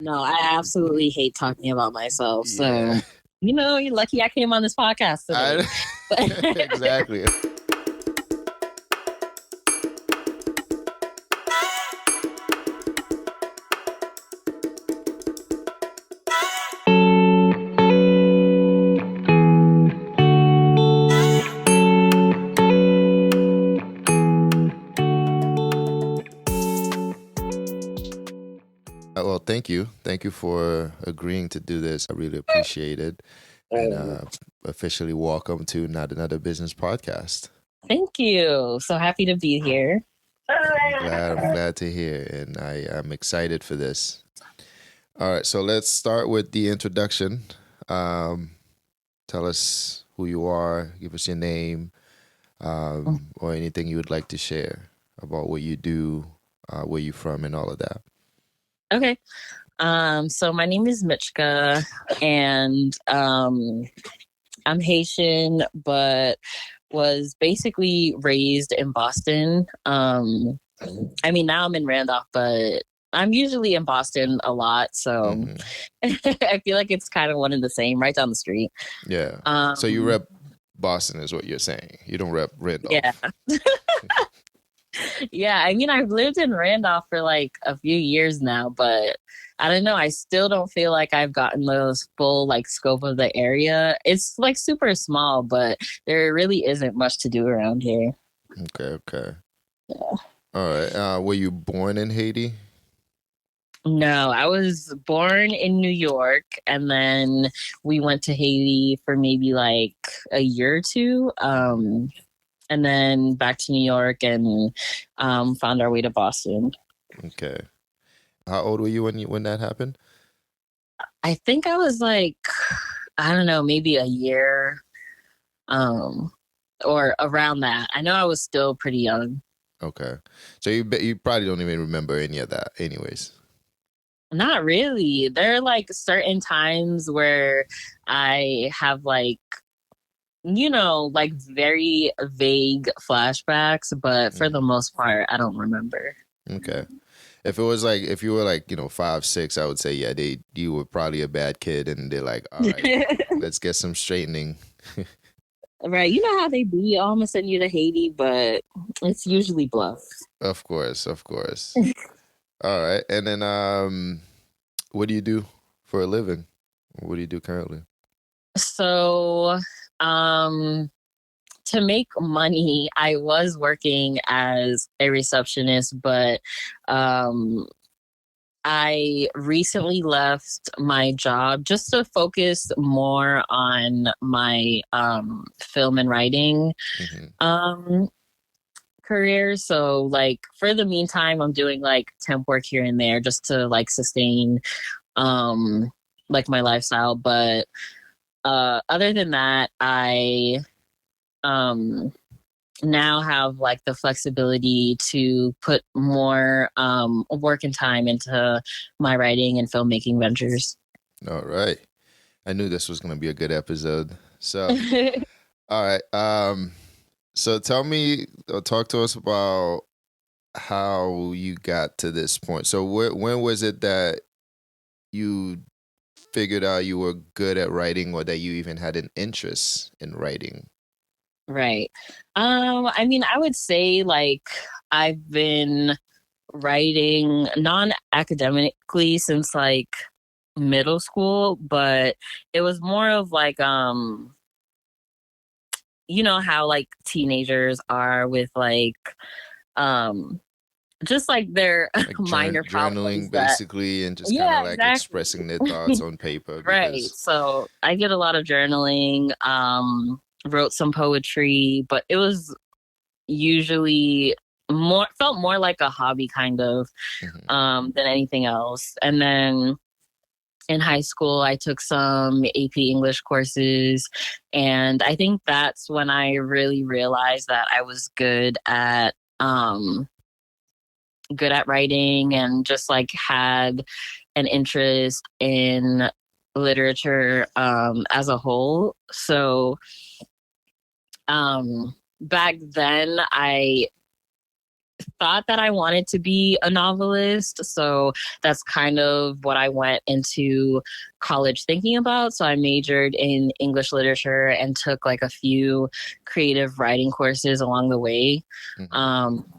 No, I absolutely hate talking about myself. Yeah, So, you're lucky I came on this podcast today. I But exactly. Well, thank you for agreeing to do this. I really appreciate it, and officially welcome to Not Another Business Podcast. thank you. So happy to be here. I'm glad to hear, and I am excited for this. All right, so let's start with the introduction. Um, Tell us who you are, give us your name, or anything you would like to share about what you do, where you're from, and all of that. Okay. So my name is Mitchka, and I'm Haitian, but was basically raised in Boston. I mean, now I'm in Randolph, but I'm usually in Boston a lot, so Hmm. I feel like it's kind of one and the same, right down the street. Yeah. So you Um, rep Boston, is what you're saying. You don't rep yeah, Randolph. yeah. I mean, I've lived in Randolph for like a few years now, but I don't know. I still don't feel like I've gotten the full like scope of the area. It's like super small, but there really isn't much to do around here. Okay, okay. All right. Were you born in Haiti? No, I was born in New York and then we went to Haiti for maybe like a year or two. Hmm. And then back to New York and found our way to Boston. Okay. How old were you when that happened? I think I was like, I don't know, maybe a year um, or around that. I know I was still pretty young. Okay. So you probably don't even remember any of that, anyways. Not really. There are like certain times where I have like like very vague flashbacks, but for the Hmm. most part, I don't remember. Okay. If you were like 5, 6, I would say yeah, you were probably a bad kid, and they're like, all right, let's get some straightening. Right. You know how they be. Oh, I'm gonna send you to Haiti, but it's usually bluff. Of course, of course. All right, and then what do you do for a living? What do you do currently? So, um, to make money, I was working as a receptionist, but um, I recently left my job just to focus more on my film and writing Hmm. um, career. So, like, for the meantime, I'm doing like temp work here and there just to like sustain um, like my lifestyle. But other than that, I um, now have like the flexibility to put more work and time into my writing and filmmaking ventures. All right, I knew this was gonna be a good episode. So, all right, so tell me, or talk to us about how you got to this point. So, when was it that you figured out you were good at writing, or that you even had an interest in writing? Right. I mean, I would say like I've been writing non-academically since like middle school, but it was more of like you know how like teenagers are with like um just like their Like minor journaling problems that basically, and just kind of yeah, like exactly. expressing their thoughts on paper Right. because So I did a lot of journaling, wrote some poetry, but it was usually more felt more like a hobby kind of Mhm. than anything else. And then in high school I took some AP English courses and I think that's when I really realized that I was good at writing and just like had an interest in literature as a whole. So back then I thought that I wanted to be a novelist. So that's kind of what I went into college thinking about. So I majored in English literature and took like a few creative writing courses along the way. Hmm. Um,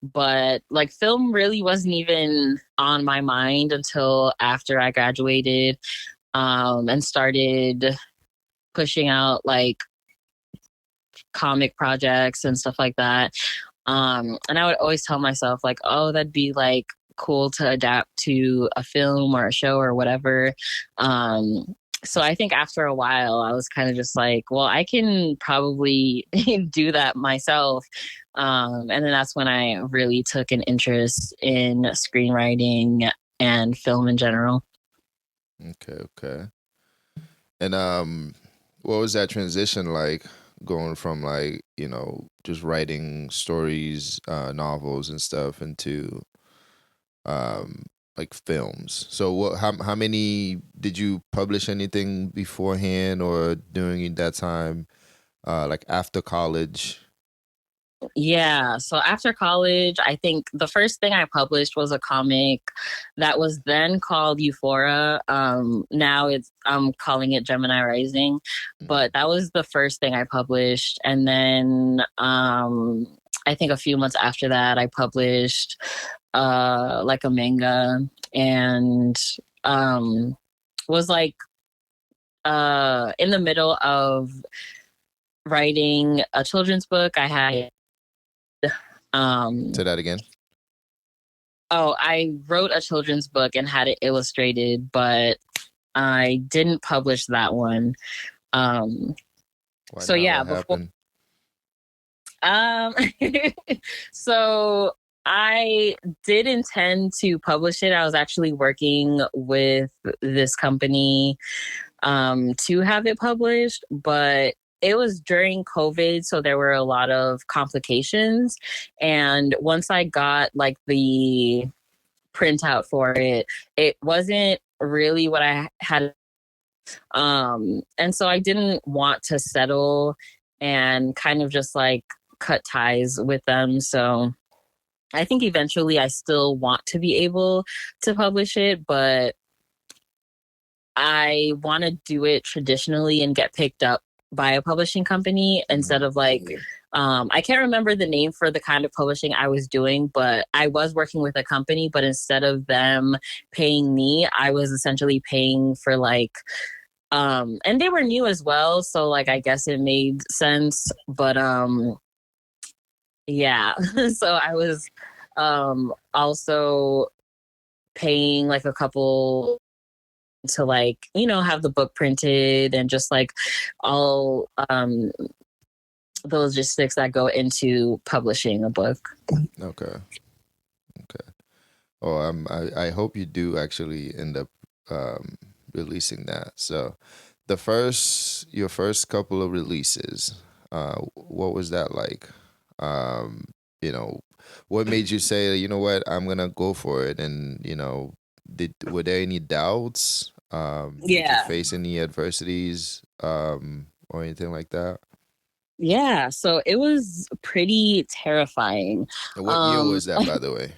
but like film really wasn't even on my mind until after I graduated and started pushing out like comic projects and stuff like that. And I would always tell myself, like, oh, that'd be like cool to adapt to a film or a show or whatever. So I think after a while, I was kind of just like, well, I can probably do that myself. And then that's when I really took an interest in screenwriting and film in general. Okay, okay. And what was that transition like going from like, just writing stories, novels and stuff into um like films? So how many did you publish anything beforehand or during that time like after college? Yeah. So after college, I think the first thing I published was a comic that was then called Euphoria. Now I'm calling it Gemini Rising, Mhm. but that was the first thing I published. And then I think a few months after that, I published like a manga and was like in the middle of writing a children's book. I had Say um that again. Oh, I wrote a children's book and had it illustrated, but I didn't publish that one. Um, Why so not? yeah, What before happened? um so I did intend to publish it. I was actually working with this company to have it published, but it was during COVID, so there were a lot of complications. And once I got like the printout for it, it wasn't really what I had. And so I didn't want to settle and kind of just like cut ties with them. So I think eventually I still want to be able to publish it, but I want to do it traditionally and get picked up by a publishing company instead Mhm. of like I can't remember the name for the kind of publishing I was doing, but I was working with a company, but instead of them paying me, I was essentially paying for like and they were new as well, so like I guess it made sense, but yeah. So I was also paying like a couple to like have the book printed and just like all the logistics that go into publishing a book. Okay. Okay. Oh, I hope you do actually end up um, releasing that. So, your first couple of releases, what was that like? Um, you know, what made you say, you know what, I'm gonna go for it? And were there any doubts? Did you Yeah. face any adversities, or anything like that? Yeah, so it was pretty terrifying. And what year um was that, by the way?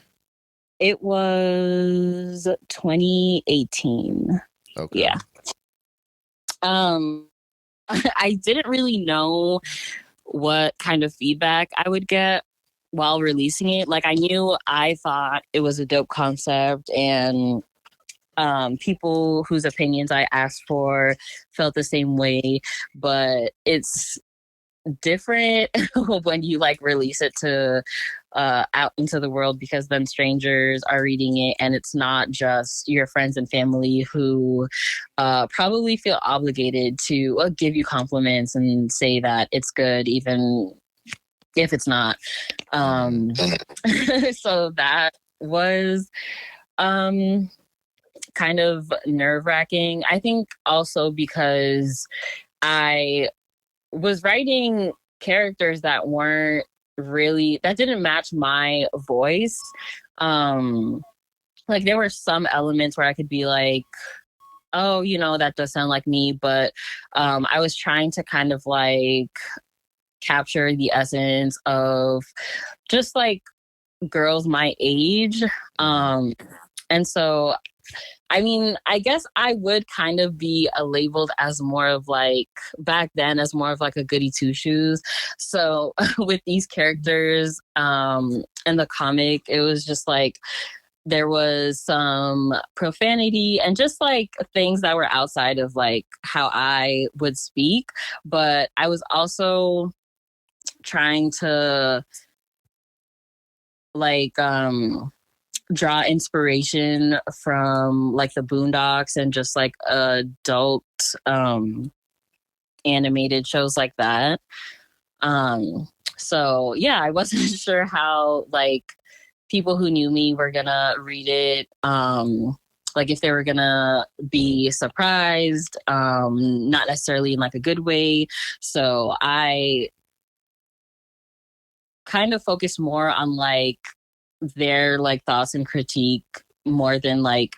it was 2018. Okay. Yeah. um I didn't really know what kind of feedback I would get while releasing it. Like, I thought it was a dope concept, and people whose opinions I asked for felt the same way. But it's different when you like release it to out into the world, because then strangers are reading it and it's not just your friends and family who probably feel obligated to give you compliments and say that it's good even if it's not. Mm-hmm. um so that was um kind of nerve wracking, I think, also because I was writing characters that didn't match my voice. Um like, there were some elements where I could be like, oh, that does sound like me, but I was trying to kind of like capture the essence of just like girls my age. Mhm. Um, and so, I mean, I guess I would kind of be labeled as more of like back then as more of like a goody two shoes. So with these characters in the comic, it was just like there was some profanity and just like things that were outside of like how I would speak. But I was also trying to like draw inspiration from like the Boondocks and just like adult animated shows like that. Um so yeah, I wasn't sure how like people who knew me were gonna read it. Like if they were gonna be surprised, not necessarily in like a good way. So I kind of focused more on like their like thoughts and critique more than like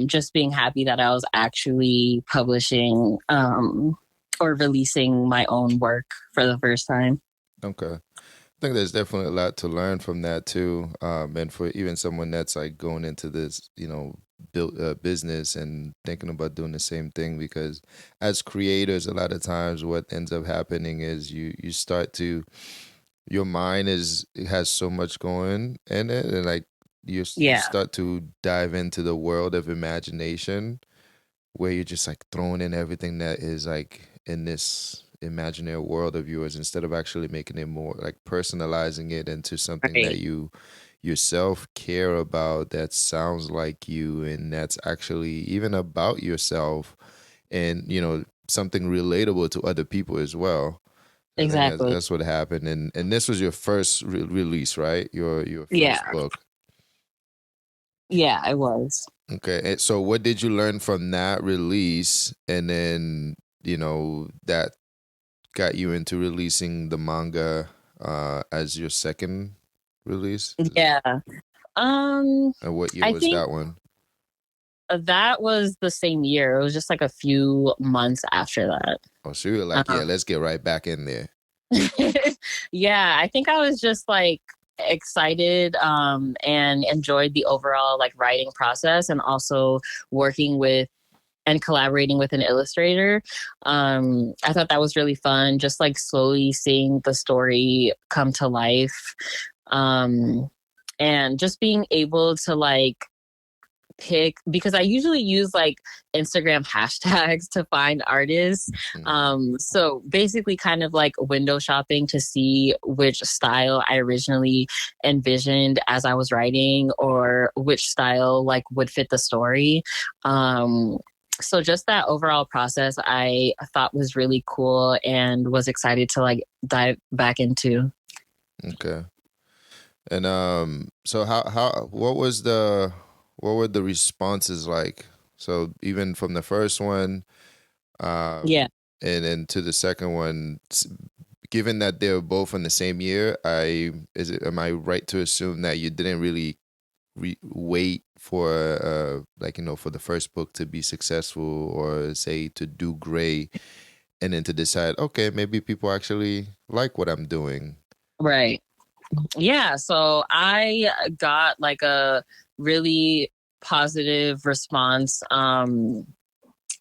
just being happy that I was actually publishing or releasing my own work for the first time. Okay. I think there's definitely a lot to learn from that too. And for even someone that's like going into this, build business and thinking about doing the same thing, because as creators, a lot of times what ends up happening is you start to your mind is it has so much going in it, and like you Yeah, start to dive into the world of imagination where you're just like throwing in everything that is like in this imaginary world of yours instead of actually making it more like personalizing it into something right. that you yourself care about, that sounds like you, and that's actually even about yourself, and something relatable to other people as well. I think that's Exactly. that's what happened, and this was your first release, right? Your first Yeah. book. Yeah, I was. Okay, and so what did you learn from that release, and then that got you into releasing the manga as your second release? Yeah. Um And what year I was think that one? that was the same year. It was just like a few months after that. Oh, so you were like, yeah, Um, let's get right back in there. yeah, I think I was just like excited and enjoyed the overall like writing process and also working with and collaborating with an illustrator. I thought that was really fun, just like slowly seeing the story come to life. Um, and just being able to like pick because I usually use like Instagram hashtags to find artists. Hmm. So basically, kind of like window shopping to see which style I originally envisioned as I was writing, or which style like would fit the story. Um, so just that overall process, I thought was really cool and was excited to like dive back into. Okay. And so how what were the responses like? So even from the first one, Yeah. and then to the second one, given that they were both in the same year, am I right to assume that you didn't really wait for like for the first book to be successful, or say to do great, and then to decide, okay, maybe people actually like what I'm doing? Right. Yeah, so I got like a really positive response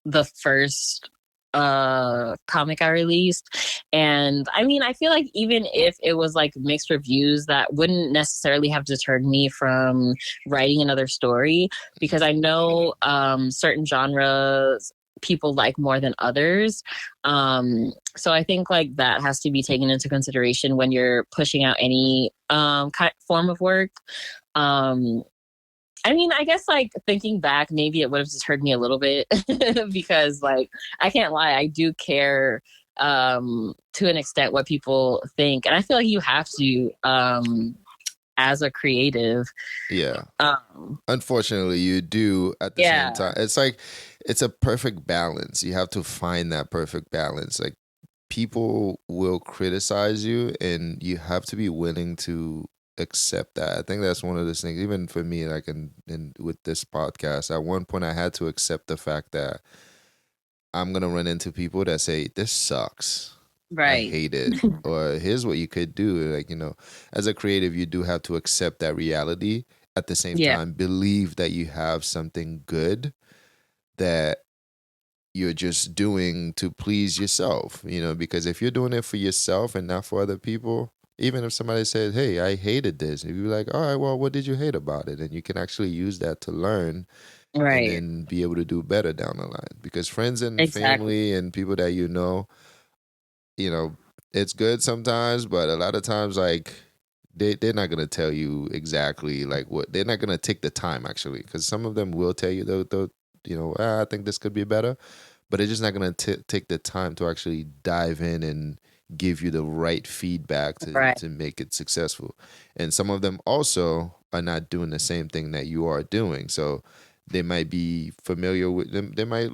the first comic I released. And I mean, I feel like even if it was like mixed reviews, that wouldn't necessarily have deterred me from writing another story because I know certain genres people like more than others. So I think like that has to be taken into consideration when you're pushing out any form of work. Um, I mean, I guess like thinking back, maybe it would have deterred me a little bit because like I can't lie, I do care to an extent what people think. And I feel like you have to as a creative. Yeah. Um Unfortunately, you do at the same yeah, time. It's like it's a perfect balance. You have to find that perfect balance. Like people will criticize you, and you have to be willing to accept that. I think that's one of those things. Even for me, like in with this podcast, at one point I had to accept the fact that I'm gonna run into people that say this sucks. I Right. hate it. Or here's what you could do. Like, as a creative, you do have to accept that reality. At the same Yeah. time, believe that you have something good that you're just doing to please yourself, because if you're doing it for yourself and not for other people, even if somebody says, hey, I hated this, and you're like, all right, well, what did you hate about it? And you can actually use that to learn and Right. then be able to do better down the line. Because friends and Exactly. family and people that you know, it's good sometimes, but a lot of times, like, they're not gonna tell you exactly like what they're not gonna take the time actually, because some of them will tell you though, I think this could be better, but they're just not gonna take the time to actually dive in and give you the right feedback to Right. to make it successful. And some of them also are not doing the same thing that you are doing, so they might be familiar with them. They might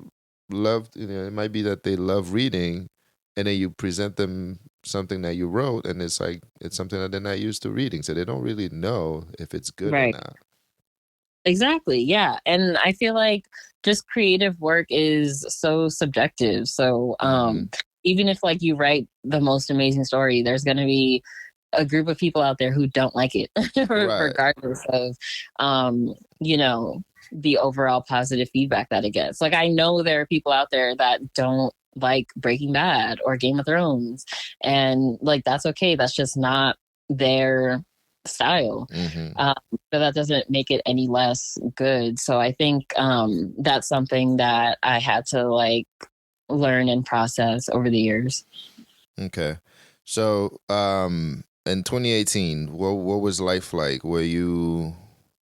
love, it might be that they love reading, and then you present them something that you wrote, and it's like it's something that they're not used to reading, so they don't really know if it's good or Right. not. Exactly. Yeah. And I feel like just creative work is so subjective. So Mm-hmm. even if like you write the most amazing story, there's gonna be a group of people out there who don't like it, Right. regardless of you know, the overall positive feedback that it gets. Like I know there are people out there that don't like Breaking Bad or Game of Thrones. And like that's okay. That's just not their style. Mm-hmm. Um, but that doesn't make it any less good. So I think that's something that I had to like learn and process over the years. Okay. So, in 2018, what was life like? Were you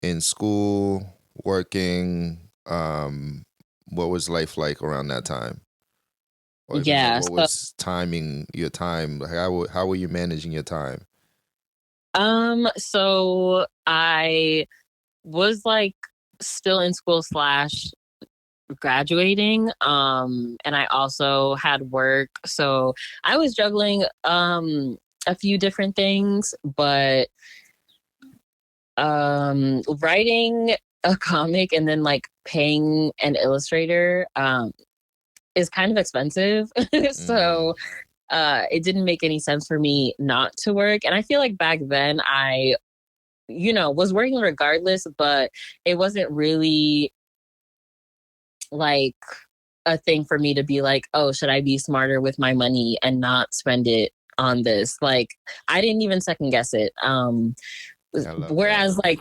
in school, working? What was life like around that time? Or even like, Yeah. what So was timing your time? Like, how were you managing your time? so I was like still in school slash graduating. And I also had work. So I was juggling a few different things, but writing a comic and then like paying an illustrator is kind of expensive. Mm-hmm. So it didn't make any sense for me not to work. And I feel like back then I, was working regardless, but it wasn't really like a thing for me to be like, oh, should I be smarter with my money and not spend it on this? Like, I didn't even second guess it. I love that. Whereas, like,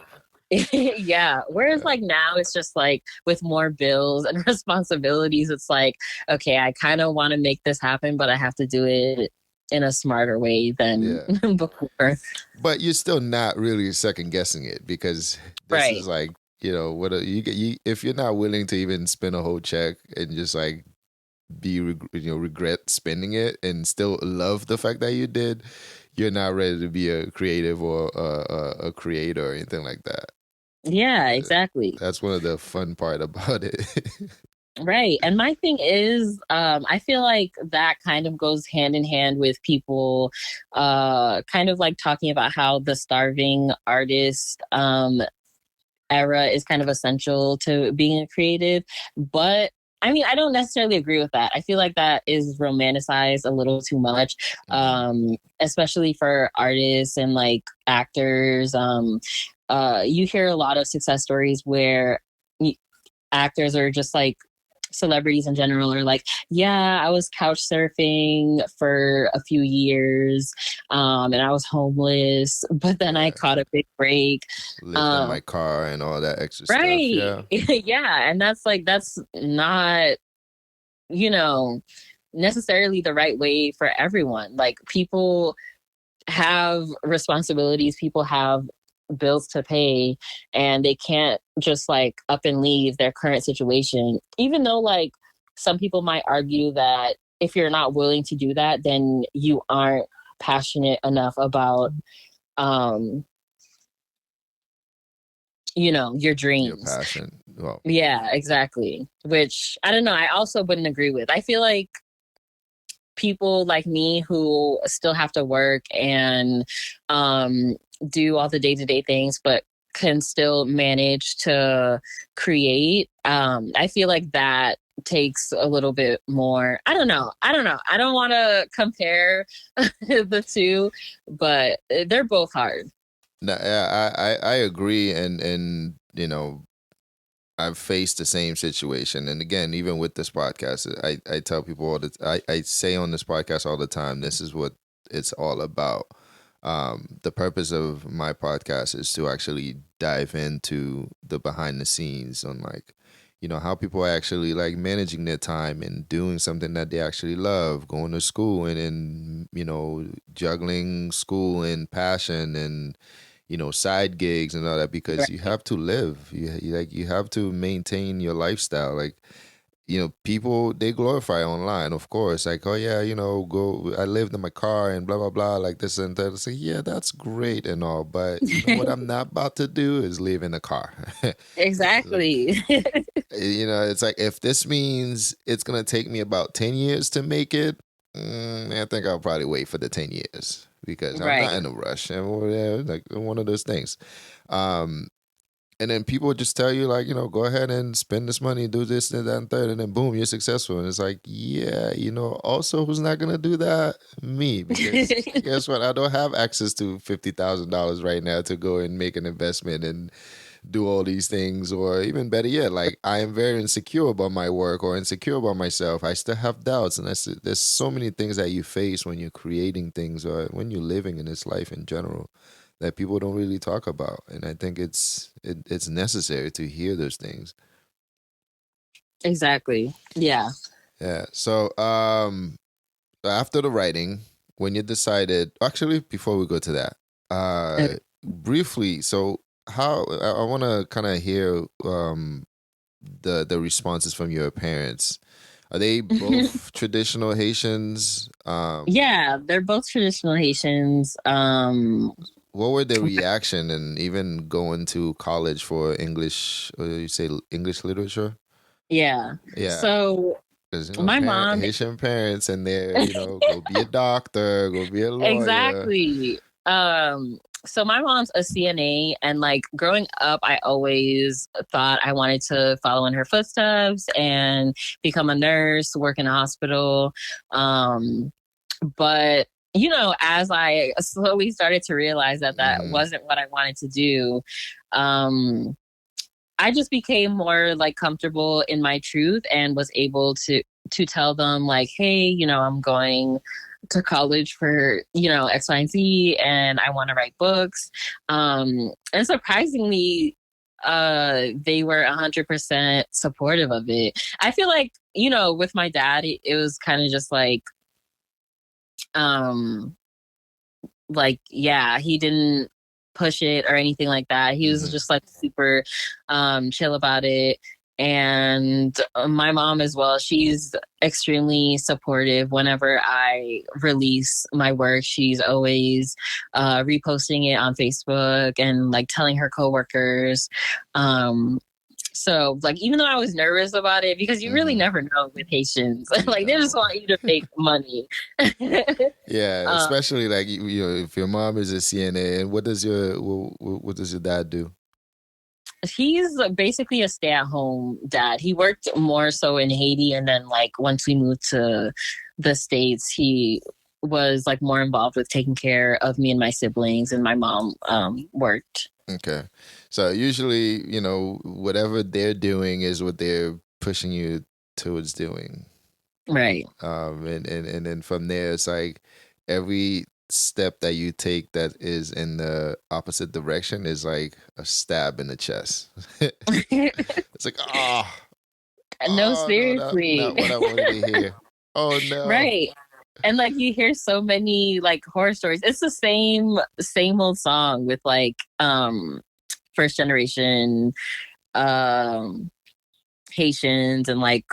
yeah, whereas, Yeah. like, now it's just like with more bills and responsibilities, it's like, okay, I kind of want to make this happen, but I have to do it in a smarter way than Yeah. before. But you're still not really second guessing it, because this Right. is like, what you get, if you're not willing to even spend a whole check and just like regret spending it and still love the fact that you did, you're not ready to be a creative or a creator or anything like that. Yeah, exactly. That's one of the fun part about it. Right. And my thing is, I feel like that kind of goes hand in hand with people kind of like talking about how the starving artist era is kind of essential to being a creative. But I mean, I don't necessarily agree with that. I feel like that is romanticized a little too much, Hmm. especially for artists and like actors. You hear a lot of success stories where actors are just like celebrities in general are like, yeah, I was couch surfing for a few years, and I was homeless, but then I Yeah. caught a big break. Lived in my Um, car and all that extra stuff. right. Yeah. Yeah. And that's like, that's not, you know, necessarily the right way for everyone. Like people have responsibilities, people have bills to pay, and they can't just like up and leave their current situation. Even though like some people might argue that if you're not willing to do that, then you aren't passionate enough about um your Your dreams. passion. Well, Yeah, exactly. Which I don't know, I also wouldn't agree with. I feel like people like me who still have to work and um, do all the day to day things, but can still manage to create. I feel like that takes a little bit more. I don't know. I don't know. I don't want to compare the two, but they're both hard. No, yeah, I agree, and I've faced the same situation. And again, even with this podcast, I tell people I say on this podcast all the time, this is what it's all about. The purpose of my podcast is to actually dive into the behind the scenes on like, how people are actually like managing their time and doing something that they actually love, going to school and then, juggling school and passion and side gigs and all that because you Right. have to live. You have to maintain your lifestyle. Like, people they glorify online, of course. Like, oh yeah, go. I lived in my car and blah blah blah, like this and that. It's like, yeah, that's great and all, but you know what I'm not about to do is live in a car. So, Exactly. it's like if this means it's gonna take me about 10 years to make it, I think I'll probably wait for the 10 years because I'm not Right. in a rush. And well, yeah, like one of those things. Um, and then people just tell you like, go ahead and spend this money, do this and that and third, and then boom, you're successful. And it's like, yeah, also who's not gonna do that? Me, because guess what? I don't have access to $50,000 right now to go and make an investment and do all these things, or even better yet, like I am very insecure about my work or insecure about myself. I still have doubts, and there's so many things that you face when you're creating things or when you're living in this life in general that people don't really talk about. And I think it's necessary to hear those things. Exactly. Yeah. Yeah. So after the writing, when you decided, actually before we go to that, briefly, so how I want to kind of hear the responses from your parents. Are they both traditional Haitians? Yeah, they're both traditional Haitians. What were their reaction and even going to college for English, or you say English literature? Yeah. Yeah, So because my mom, Haitian parents and they're go be a doctor, go be a lawyer. exactly. So my mom's a CNA, and like growing up, I always thought I wanted to follow in her footsteps and become a nurse, work in a hospital. Um, but as I slowly started to realize that that Hmm. wasn't what I wanted to do, um, I just became more like comfortable in my truth and was able to tell them like, hey, I'm going to college for, X, Y, and Z, and I want to write books. And surprisingly, they were 100% supportive of it. I feel like, with my dad, it was kind of just um, yeah, he didn't push it or anything like that. He was Hmm. just like super chill about it. And my mom as well, she's extremely supportive whenever I release my work. She's always reposting it on Facebook and like telling her coworkers. So like even though I was nervous about it, because you really Hmm. never know with Haitians, You like they just don't. want you to make money. Yeah, um, especially like if your mom is a CNA, and what does your dad do? He's basically a stay-at-home dad. He worked more so in Haiti, and then like once we moved to the States, he was like more involved with taking care of me and my siblings, and my mom worked. Okay. So usually, whatever they're doing is what they're pushing you towards doing. Right. And then from there, it's like every step that you take that is in the opposite direction is like a stab in the chest. It's like, No, oh no, not seriously. what I wanted to hear. Oh no. Right. And like you hear so many like horror stories. It's the same old song with like first generation um Haitians, and like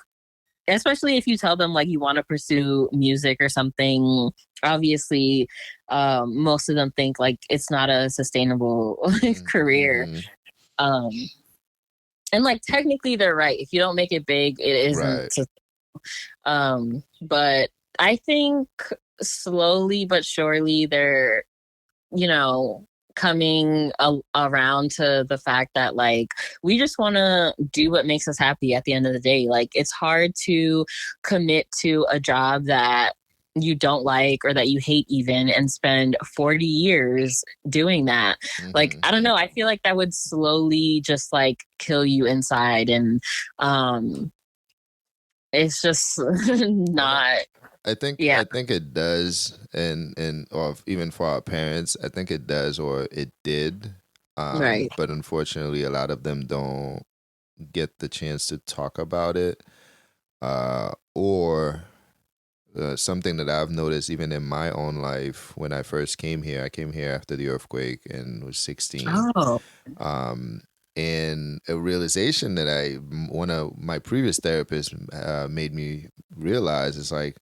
especially if you tell them like you want to pursue music or something, obviously most of them think like it's not a sustainable career. Mm-hmm. um and like technically they're right. If you don't make it big, it Right. isn't but I think slowly but surely they're, you know coming around to the fact that like we just want to do what makes us happy at the end of the day. Like it's hard to commit to a job that you don't like or that you hate even and spend 40 years doing that. Like Mm-hmm. I don't know, I feel like that would slowly just like kill you inside, and um it's just And not. Yeah, I think it does, and or even for our parents, I think it does or it did. right. But unfortunately, a lot of them don't get the chance to talk about it. Or something that I've noticed even in my own life when I first came here. I came here after the earthquake and was 16. Oh, Um, and a realization that one of my previous therapists made me realize is like,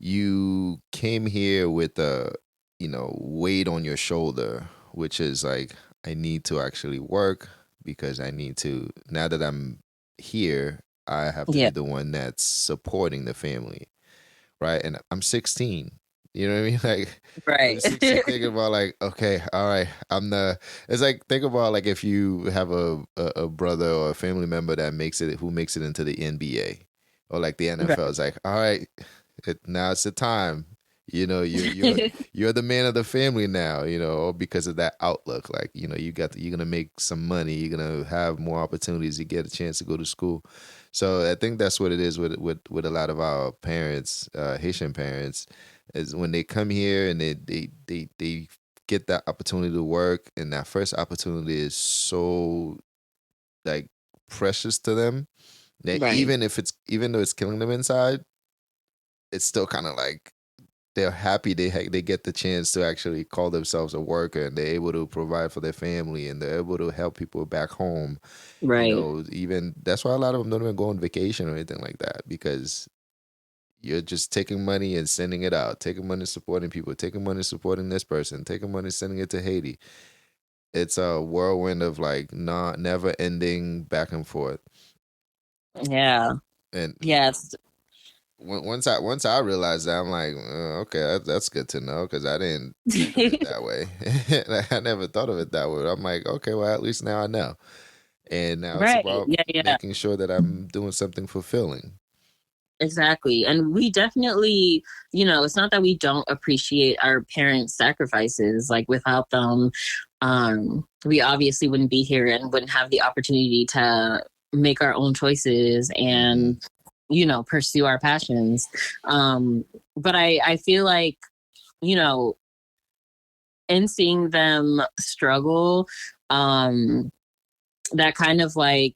you came here with a, weight on your shoulder, which is like, I need to actually work because I need to, now that I'm here, I have to be yeah, the one that's supporting the family, right? And I'm 16. You know what I mean? Like, I'm right. 16 thinking about like, okay, all right, it's like, think about like if you have a brother or a family member who makes it into the NBA or like the NFL. Right, It's like, all right, now it's the time. You're the man of the family now, because of that outlook. Like, you're gonna make some money, you're gonna have more opportunities, you get a chance to go to school. So I think that's what it is with a lot of our parents, Haitian parents, is when they come here and they get that opportunity to work, and that first opportunity is so like precious to them that right, even though it's killing them inside, it's still kind of like they're happy they get the chance to actually call themselves a worker, and they're able to provide for their family, and they're able to help people back home. right. Even that's why a lot of them don't even go on vacation or anything like that, because you're just taking money and sending it out, taking money supporting people, taking money supporting this person, taking money sending it to Haiti. It's a whirlwind of like not never ending back and forth. Yeah, And yes. once I realized that, I'm like, okay, that's good to know, because I didn't think of it that way. Like, I never thought of it that way. I'm like, okay, well, at least now I know. And now it's Right. about Yeah, yeah. making sure that I'm doing something fulfilling. Exactly. And we definitely, it's not that we don't appreciate our parents' sacrifices. Like without them, we obviously wouldn't be here and wouldn't have the opportunity to make our own choices Hmm. and, pursue our passions. But I feel like, you know, in seeing them struggle, um, that kind of like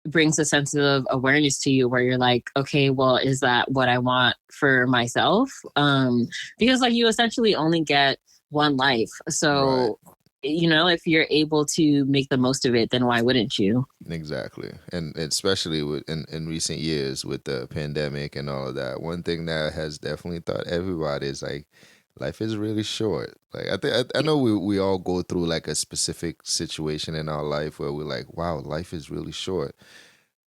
brings a sense of awareness to you where you're like, okay, well, is that what I want for myself? Because like you essentially only get one life. Right. So, if you're able to make the most of it, then why wouldn't you? Exactly. And especially in recent years with the pandemic and all of that, one thing that has definitely taught everybody is like, life is really short. Like, I know we all go through like a specific situation in our life where we're like, wow, life is really short.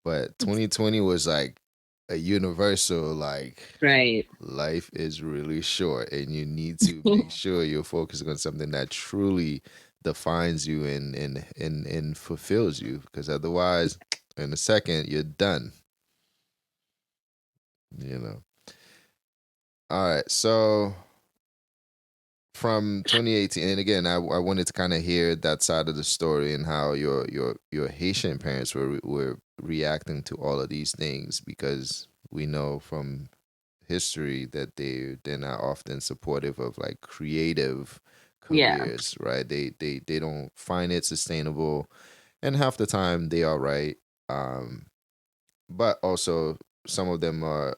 But 2020 was like a universal, like, Right. life is really short, and you need to make sure you're focusing on something that truly defines you and fulfills you, because otherwise, in a second, you're done. You know. All right, so from 2018, and again, I wanted to kind of hear that side of the story and how your Haitian parents were reacting to all of these things, because we know from history that they're not often supportive of like creative Yeah. careers, right? They don't find it sustainable, and half the time they are right. Um, but also some of them are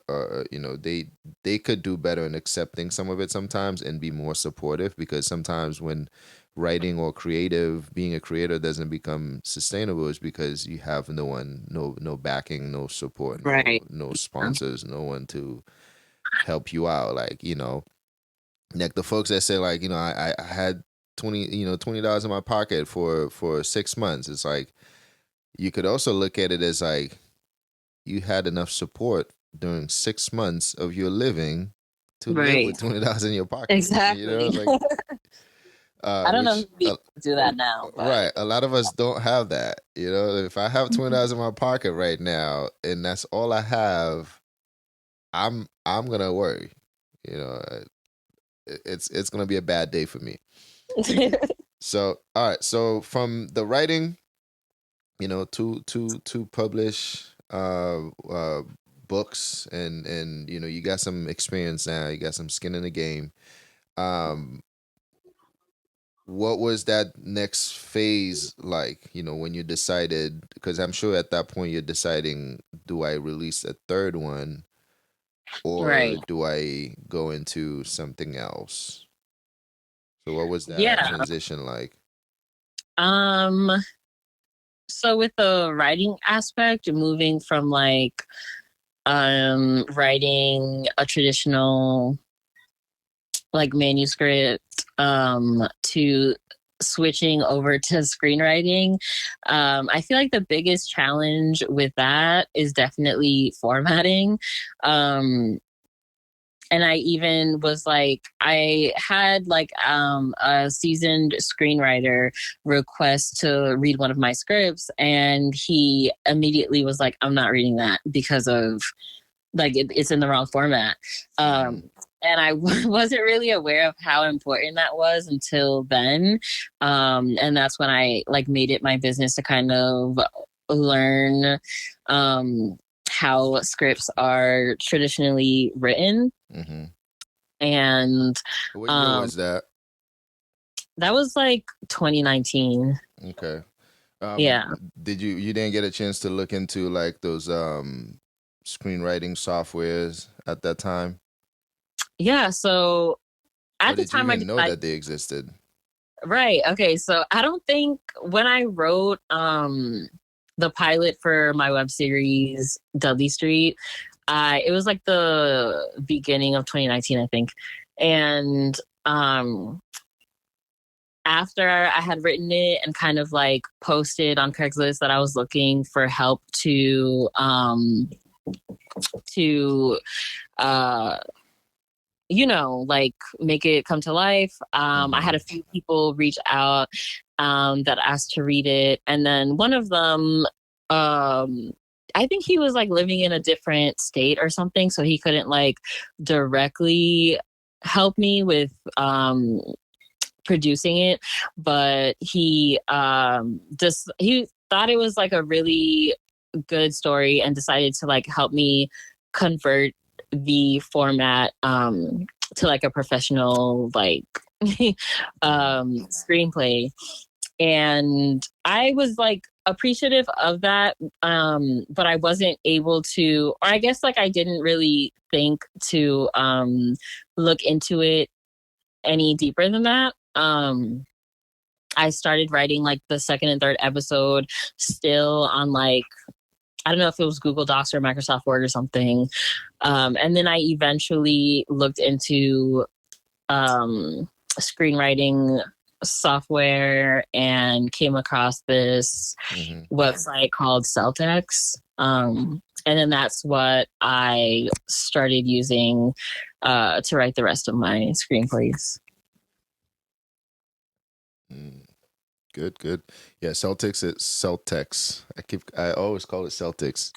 they could do better in accepting some of it sometimes and be more supportive, because sometimes when writing or being a creator doesn't become sustainable, is because you have no backing, no support, Right. no sponsors, no one to help you out. Like, like the folks that say like, I had $20 in my pocket for 6 months. It's like, you could also look at it as like, you had enough support during 6 months of your living to live Right. with $20 in your pocket. Exactly. It's like, I don't know which who people do that now, but right, a lot of us don't have that. You know, if I have $20 in my pocket right now and that's all I have, I'm gonna worry. You know, it's gonna be a bad day for me. So, all right. So from the writing, to publish books, and you got some experience now, you got some skin in the game. Um, what was that next phase like? When you decided, because I'm sure at that point you're deciding, do I release a third one or right. do I go into something else? So what was that Yeah. transition like? Um, so with the writing aspect, moving from like writing a traditional like manuscript to switching over to screenwriting. I feel like the biggest challenge with that is definitely formatting. Um, and I even was like, I had like a seasoned screenwriter request to read one of my scripts, and he immediately was like, I'm not reading that because of like it's in the wrong format. Mm-hmm. And I wasn't really aware of how important that was until then. And that's when I like made it my business to kind of learn um, how scripts are traditionally written. Mm-hmm. And What year um, was that? that was like 2019. Okay. Yeah. You didn't get a chance to look into like those screenwriting softwares at that time? Yeah. So Or at the did you time I even know decided, that they existed? right. Okay. So I don't think when I wrote the pilot for my web series Dudley Street, it was like the beginning of 2019, I think. And um after I had written it and kind of like posted on Craigslist that I was looking for help to uh like make it come to life. I Mm-hmm. had a few people reach out that asked to read it. And then one of them, I think he was like living in a different state or something. So he couldn't like directly help me with producing it. But he thought it was like a really good story and decided to like help me convert the format to like a professional like Mm-hmm. screenplay. And I was like appreciative of that, but I wasn't able to, or I guess like I didn't really think to look into it any deeper than that. I started writing like the second and third episode still on like, I don't know if it was Google Docs or Microsoft Word or something. And then I eventually looked into screenwriting software and came across this Mm-hmm. website called Celtex. And then that's what I started using to write the rest of my screenplays. Mm. Good, good. Yeah, Celtex. I always call it Celtics.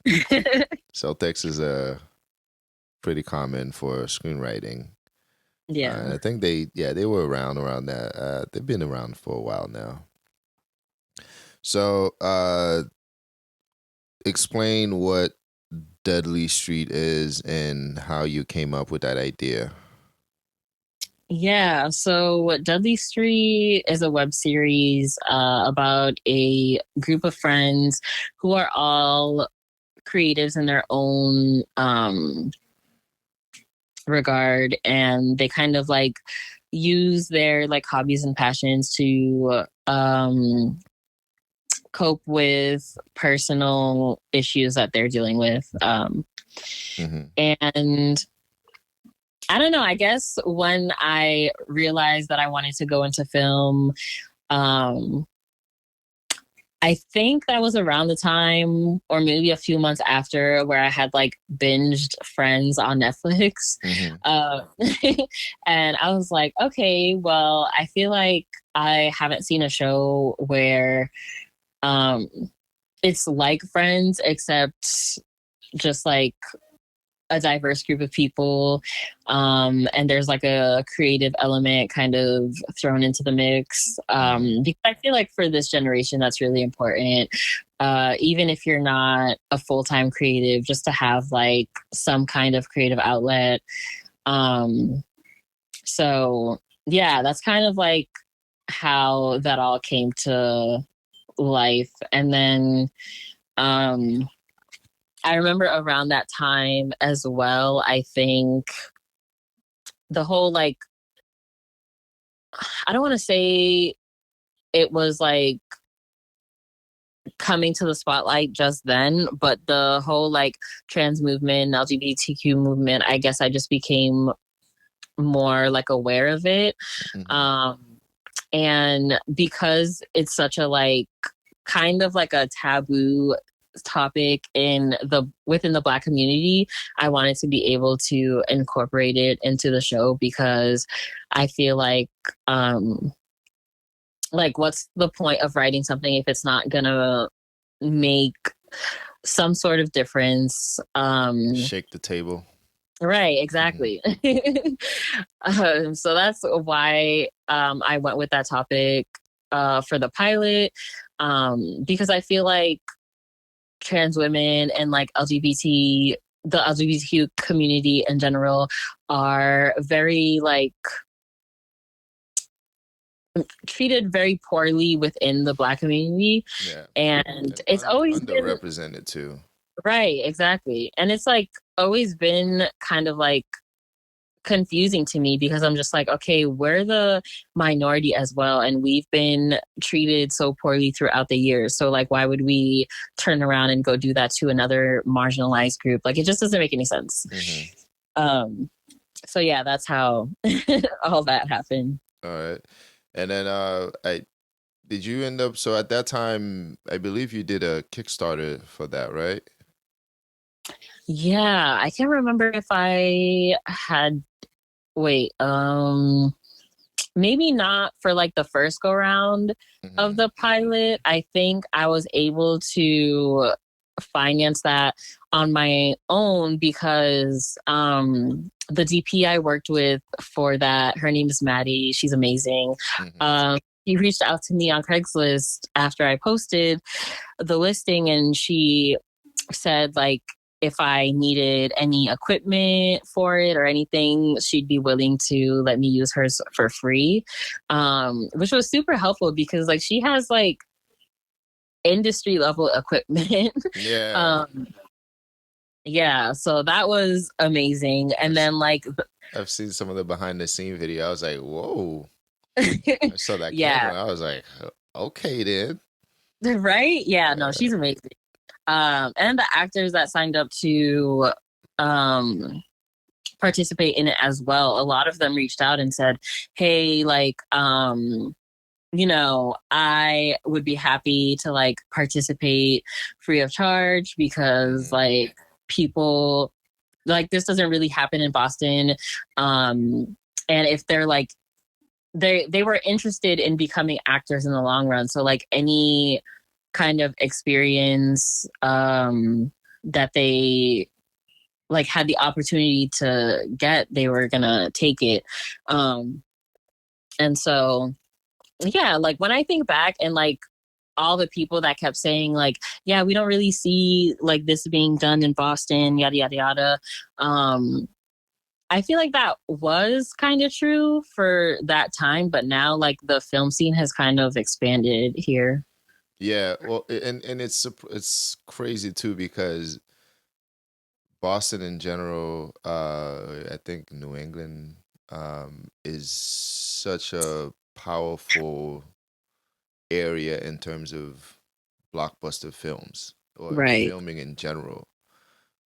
Celtex is pretty common for screenwriting. And Yeah. I think they were around that. They've been around for a while now. So, explain what Dudley Street is and how you came up with that idea. Yeah, so Dudley Street is a web series about a group of friends who are all creatives in their own regard, and they kind of like use their like hobbies and passions to cope with personal issues that they're dealing with. Mm-hmm. And I don't know, I guess when I realized that I wanted to go into film, um, I think that was around the time, or maybe a few months after, where I had like binged Friends on Netflix. Mm-hmm. Uh, and I was like, okay, well, I feel like I haven't seen a show where um, it's like Friends, except just like a diverse group of people, and there's like a creative element kind of thrown into the mix, Mm-hmm. because I feel like for this generation that's really important, even if you're not a full-time creative, just to have like some kind of creative outlet. Um, so yeah, that's kind of like how that all came to life. And then um I remember around that time as well, I think the whole like, I don't want to say it was like coming to the spotlight just then, but the whole like trans movement, LGBTQ movement, I guess I just became more like aware of it. Mm-hmm. Um, and because it's such a like kind of like a taboo topic in the within the Black community, I wanted to be able to incorporate it into the show, because I feel like what's the point of writing something if it's not gonna make some sort of difference? Shake the table. Right, Mm-hmm. exactly. So that's why I went with that topic for the pilot, because I feel like trans women and like the LGBTQ community in general are very like treated very poorly within the Black community. Yeah, And and it's always been underrepresented too. right, exactly. And it's like always been kind of like confusing to me, because I'm just like, okay, we're the minority as well, and we've been treated so poorly throughout the years. So like, why would we turn around and go do that to another marginalized group? Like, it just doesn't make any sense. Mm-hmm. Um, so yeah, that's how all that happened. All right. And then I did you end up so at that time I believe you did a Kickstarter for that, right? Yeah, I can't remember if I had wait, maybe not for like the first go round of Mm-hmm. the pilot. I think I was able to finance that on my own, because the DP I worked with for that, her name is Maddie. She's amazing. Mm-hmm. Um she reached out to me on Craigslist after I posted the listing, and she said like if I needed any equipment for it or anything, she'd be willing to let me use hers for free, which was super helpful, because like she has like industry level equipment. Yeah. um, yeah, so that was amazing. I've And s- then like, I've seen some of the behind the scene video. I was like, "Whoa." I saw that yeah, camera. I was like, "Okay then." right? Yeah, no, Yeah. she's amazing. And the actors that signed up to um participate in it as well, a lot of them reached out and said, hey, like I would be happy to like participate free of charge, because Mm-hmm. like people like this doesn't really happen in Boston. And if they're like they were interested in becoming actors in the long run, so like any kind of experience that they like had the opportunity to get, they were gonna take it. Um, and so yeah, like when I think back and like all the people that kept saying like, yeah, we don't really see like this being done in Boston, yada yada yada. Um, I feel like that was kind of true for that time, but now like the film scene has kind of expanded here. Yeah, well, and it's crazy too because Boston in general, I think New England, is such a powerful area in terms of blockbuster films or Right. filming in general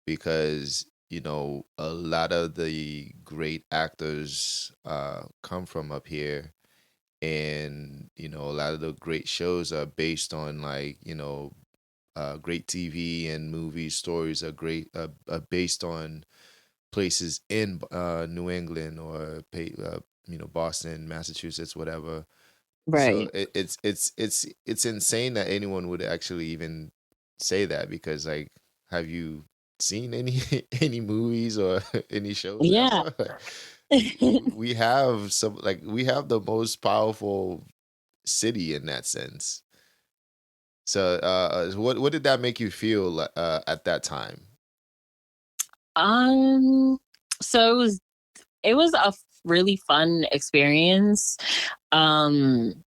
because a lot of the great actors come from up here and a lot of the great shows are based on like great TV and movie stories are great are based on places in New England or Boston, Massachusetts, whatever. So Right. it's insane that anyone would actually even say that because like, have you seen any any movies or any shows Yeah. ever? Like, we have some like we have the most powerful city in that sense. So what did that make you feel at that time? Um, so it was a really fun experience. Um,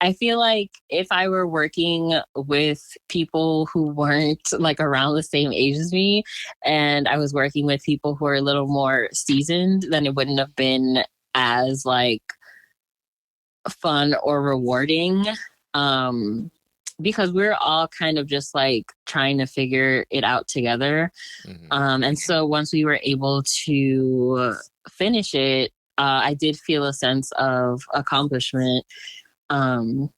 I feel like if I were working with people who weren't like around the same age as me, and I was working with people who are a little more seasoned, then it wouldn't have been as like fun or rewarding. Um, because we're all kind of just like trying to figure it out together. Hmm. And so once we were able to finish it, I did feel a sense of accomplishment. Um,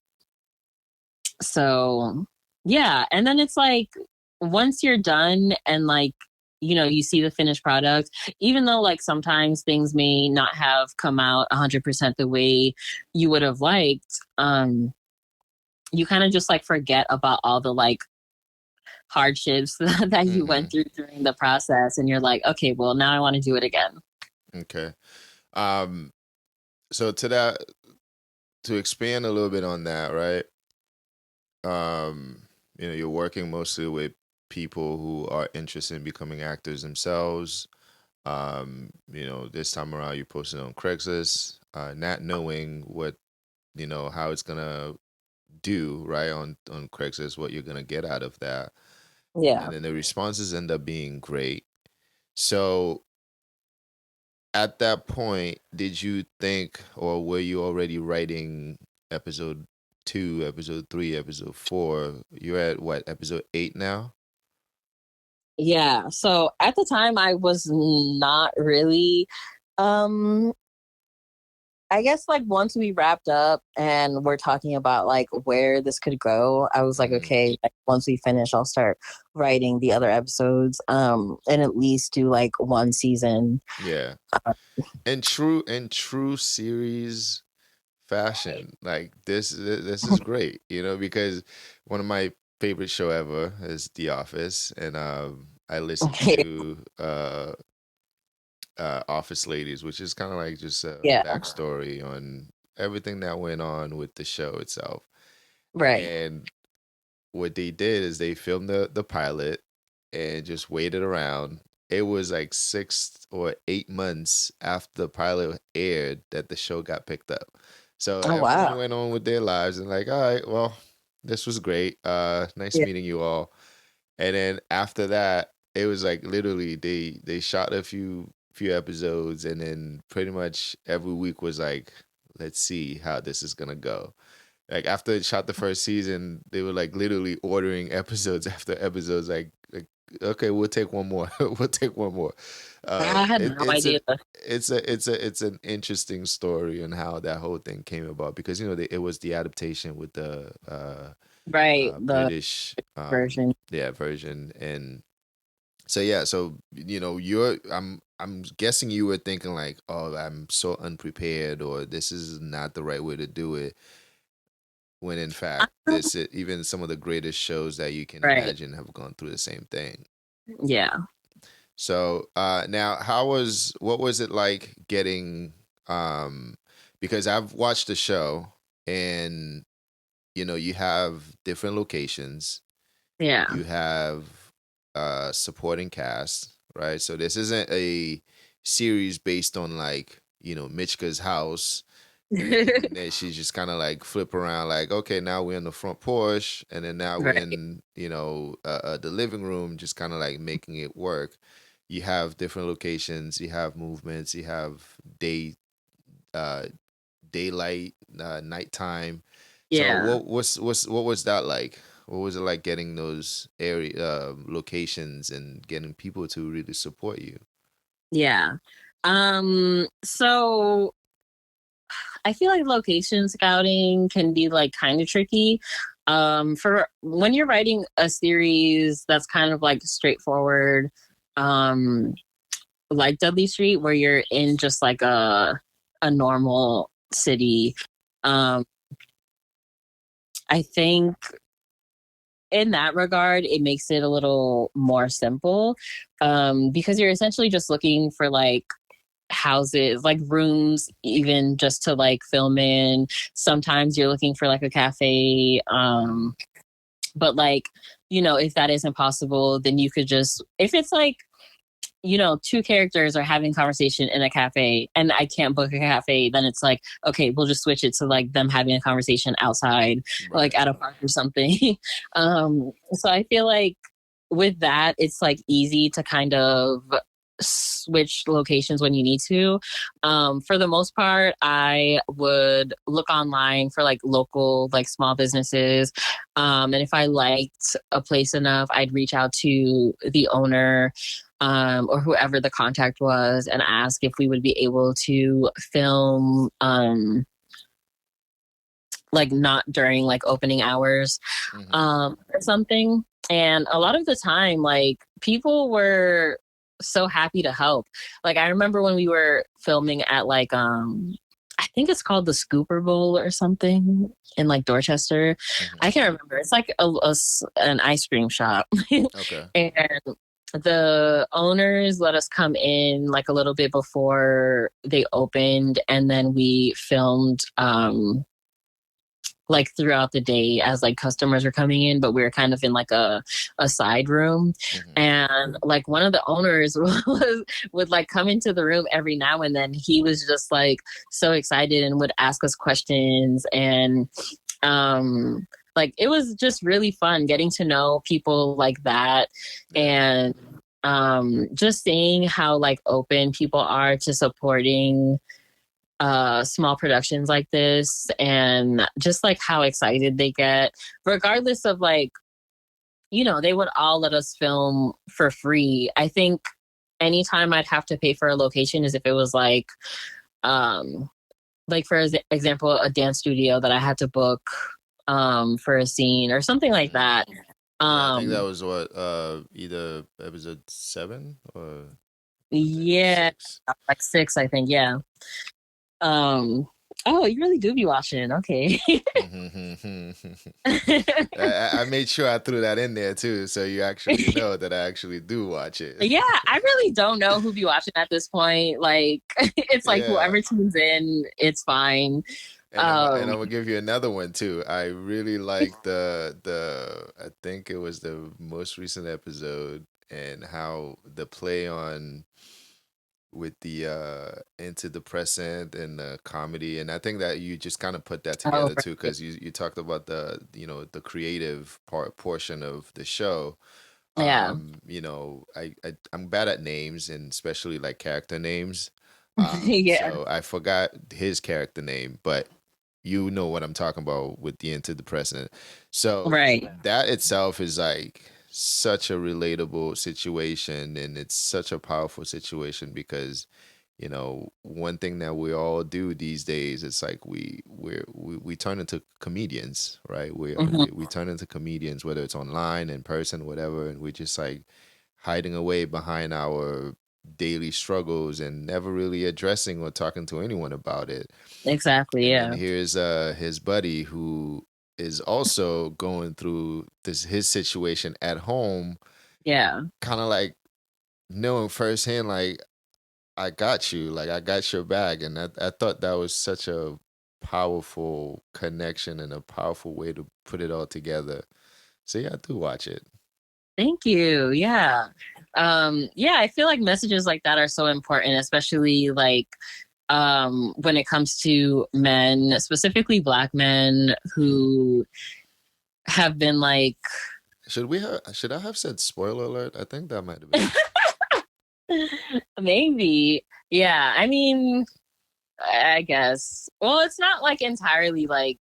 so yeah, and then it's like once you're done and like you see the finished product, even though like sometimes things may not have come out 100% the way you would have liked, you kind of just like forget about all the like hardships that you went Hmm. through during the process, and you're like, okay, well now I want to do it again. Okay. Um, so to expand a little bit on that, right? You're working mostly with people who are interested in becoming actors themselves. This time around you posted on Craigslist, not knowing what, how it's gonna do, right, on Craigslist, what you're gonna get out of that. Yeah. And then the responses end up being great. So at that point, did you think, or were you already writing episode 2, episode 3, episode 4? You're at what, episode 8 now? Yeah, so at the time I was not really. um I guess like once we wrapped up and we're talking about like where this could go, I was like, Hmm. okay, like, once we finish, I'll start writing the other episodes, and at least do like one season. Yeah. Uh, In true series fashion, like this is great, because one of my favorite show ever is The Office, and I listened to Office Ladies, which is kind of like just a yeah, backstory on everything that went on with the show itself. right. And what they did is they filmed the pilot and just waited around. It was like 6 or 8 months after the pilot aired that the show got picked up. So Oh everyone wow. went on with their lives and like, all right, well, this was great. Nice Yeah. meeting you all. And then after that, it was like literally they shot a few episodes, and then pretty much every week was like, let's see how this is gonna go. Like after it shot the first season, they were like literally ordering episodes after episodes. Like okay, we'll take one more. We'll take one more. I had It, no it's idea. an it's an interesting story and how that whole thing came about because it was the adaptation with the Right, the British version. yeah version. And so yeah, so you're I'm guessing you were thinking like, oh, I'm so unprepared, or this is not the right way to do it, when in fact even some of the greatest shows that you can Right. imagine have gone through the same thing. Yeah. So now what was it like getting um because I've watched the show, and you have different locations, Yeah. you have supporting cast, right? So this isn't a series based on like Mitchka's house, and then she's just kind of like flip around like, okay, now we're in the front porch, and then now we're Right. in the living room, just kind of like making it work. You have different locations, you have movements, you have uh daylight, nighttime. So Yeah. what was that like? What was it like getting those area locations and getting people to really support you? Yeah. So I feel like location scouting can be like kind of tricky. For when you're writing a series that's kind of like straightforward, um, like Dudley Street, where you're in just like a normal city. Um, I think in that regard, it makes it a little more simple, because you're essentially just looking for like houses, like rooms, even just to like film in. Sometimes you're looking for like a cafe. But like, if that isn't possible, then you could just, if it's like, two characters are having conversation in a cafe and I can't book a cafe, then it's like, okay, we'll just switch it to like them having a conversation outside, like Right. at a park or something. So I feel like with that, it's like easy to kind of switch locations when you need to. For the most part, I would look online for like local, like small businesses. And if I liked a place enough, I'd reach out to the owner, or whoever the contact was, and ask if we would be able to film, like not during like opening hours, Hmm. or something. And a lot of the time, like people were so happy to help. Like I remember when we were filming at like I think it's called the Scooper Bowl or something in like Dorchester. I Hmm. can't remember. It's like an ice cream shop. Okay. And the owners let us come in like a little bit before they opened, and then we filmed like throughout the day as like customers were coming in, but we were kind of in like a side room. Hmm. And like one of the owners would like come into the room every now and then. He was just like so excited and would ask us questions. And like it was just really fun getting to know people like that. Yeah. And just seeing how like open people are to supporting small productions like this, and just like how excited they get, regardless of like, they would all let us film for free. I think anytime I'd have to pay for a location is if it was um like for example, a dance studio that I had to book for a scene or something like Hmm. that. Yeah, I think that um was what either episode 7 or was it yeah, 6? like six, I think. Yeah. um oh, you really do be watching. Okay. I made sure I threw that in there too, so you actually know that I actually do watch it. Yeah, I really don't know who be watching at this point. Like, it's like Yeah. whoever tunes in, it's fine. And I'm Um, gonna give you another one too. I really like the I think it was the most recent episode, and how the play on with the antidepressant and the comedy. And I think that you just kind of put that oh, together too, because you talked about the, the creative portion of the show. yeah, I'm bad at names, and especially like character names. yeah, So I forgot his character name, but you know what I'm talking about with the antidepressant. So right. that itself is like such a relatable situation, and it's such a powerful situation because one thing that we all do these days, it's like we turn into comedians, right? We Hmm. turn into comedians, whether it's online, in person, whatever, and we're just like hiding away behind our daily struggles and never really addressing or talking to anyone about it. Exactly. And then Yeah, here's his buddy who is also going through his situation at home, yeah. kind of like knowing firsthand, like, I got you, like I got your back. And I thought that was such a powerful connection and a powerful way to put it all together. So yeah, I do watch it. Thank you. Yeah. Yeah, I feel like messages like that are so important, especially like when it comes to men, specifically Black men who have been like, Should I have said spoiler alert? I think that might have been. maybe. Yeah, I mean, I guess. Well, it's not like entirely like,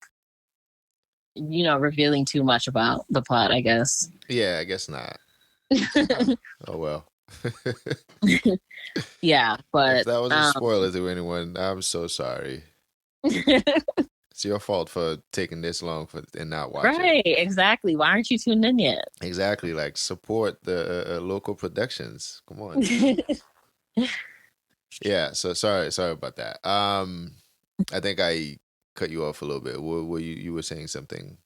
revealing too much about the plot, I guess. Yeah, I guess not. Oh well. Yeah, If but that was a spoiler to anyone, I'm so sorry. It's your fault for taking this long for and not watching. Right, exactly. Why aren't you tuned in yet? Exactly. Like support the local productions. Come on. Yeah. So sorry about that. I think I cut you off a little bit. You were saying something?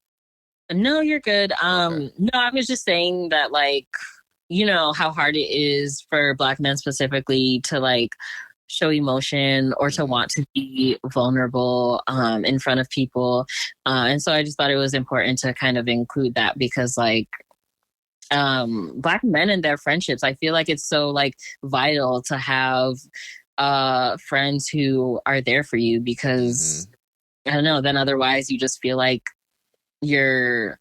No, you're good. Okay. No, I was just saying that, like, you know how hard it is for Black men specifically to like show emotion or to Hmm. want to be vulnerable in front of people. And so I just thought it was important to kind of include that because, like, Black men and their friendships, I feel like it's so like vital to have friends who are there for you because Hmm. I don't know, then otherwise you just feel like you're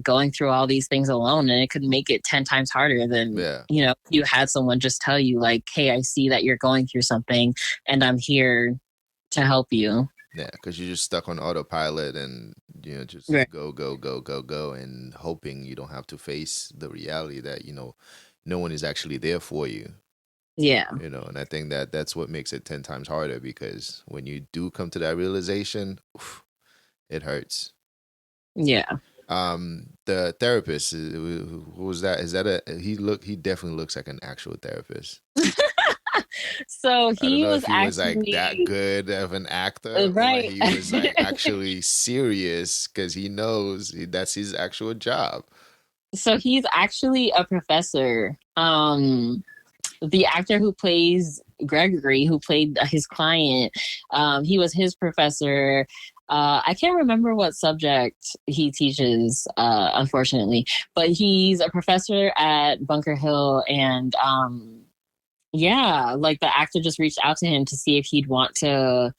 going through all these things alone, and it could make it 10 times harder than, Yeah. you know, you had someone just tell you like, hey, I see that you're going through something and I'm here to help you. Yeah, because you're just stuck on autopilot and just Right. go, go, go, go, go, and hoping you don't have to face the reality that no one is actually there for you. Yeah. And I think that that's what makes it 10 times harder because when you do come to that realization, oof, it hurts. Yeah. The therapist, who was that? Is that he definitely looks like an actual therapist. So I don't he know was if he was like that actually good of an actor or right. he was like actually serious because he knows that's his actual job. So he's actually a professor. The actor who plays Gregory, who played his client, he was his professor. I can't remember what subject he teaches, unfortunately, but he's a professor at Bunker Hill. And yeah, like the actor just reached out to him to see if he'd want to,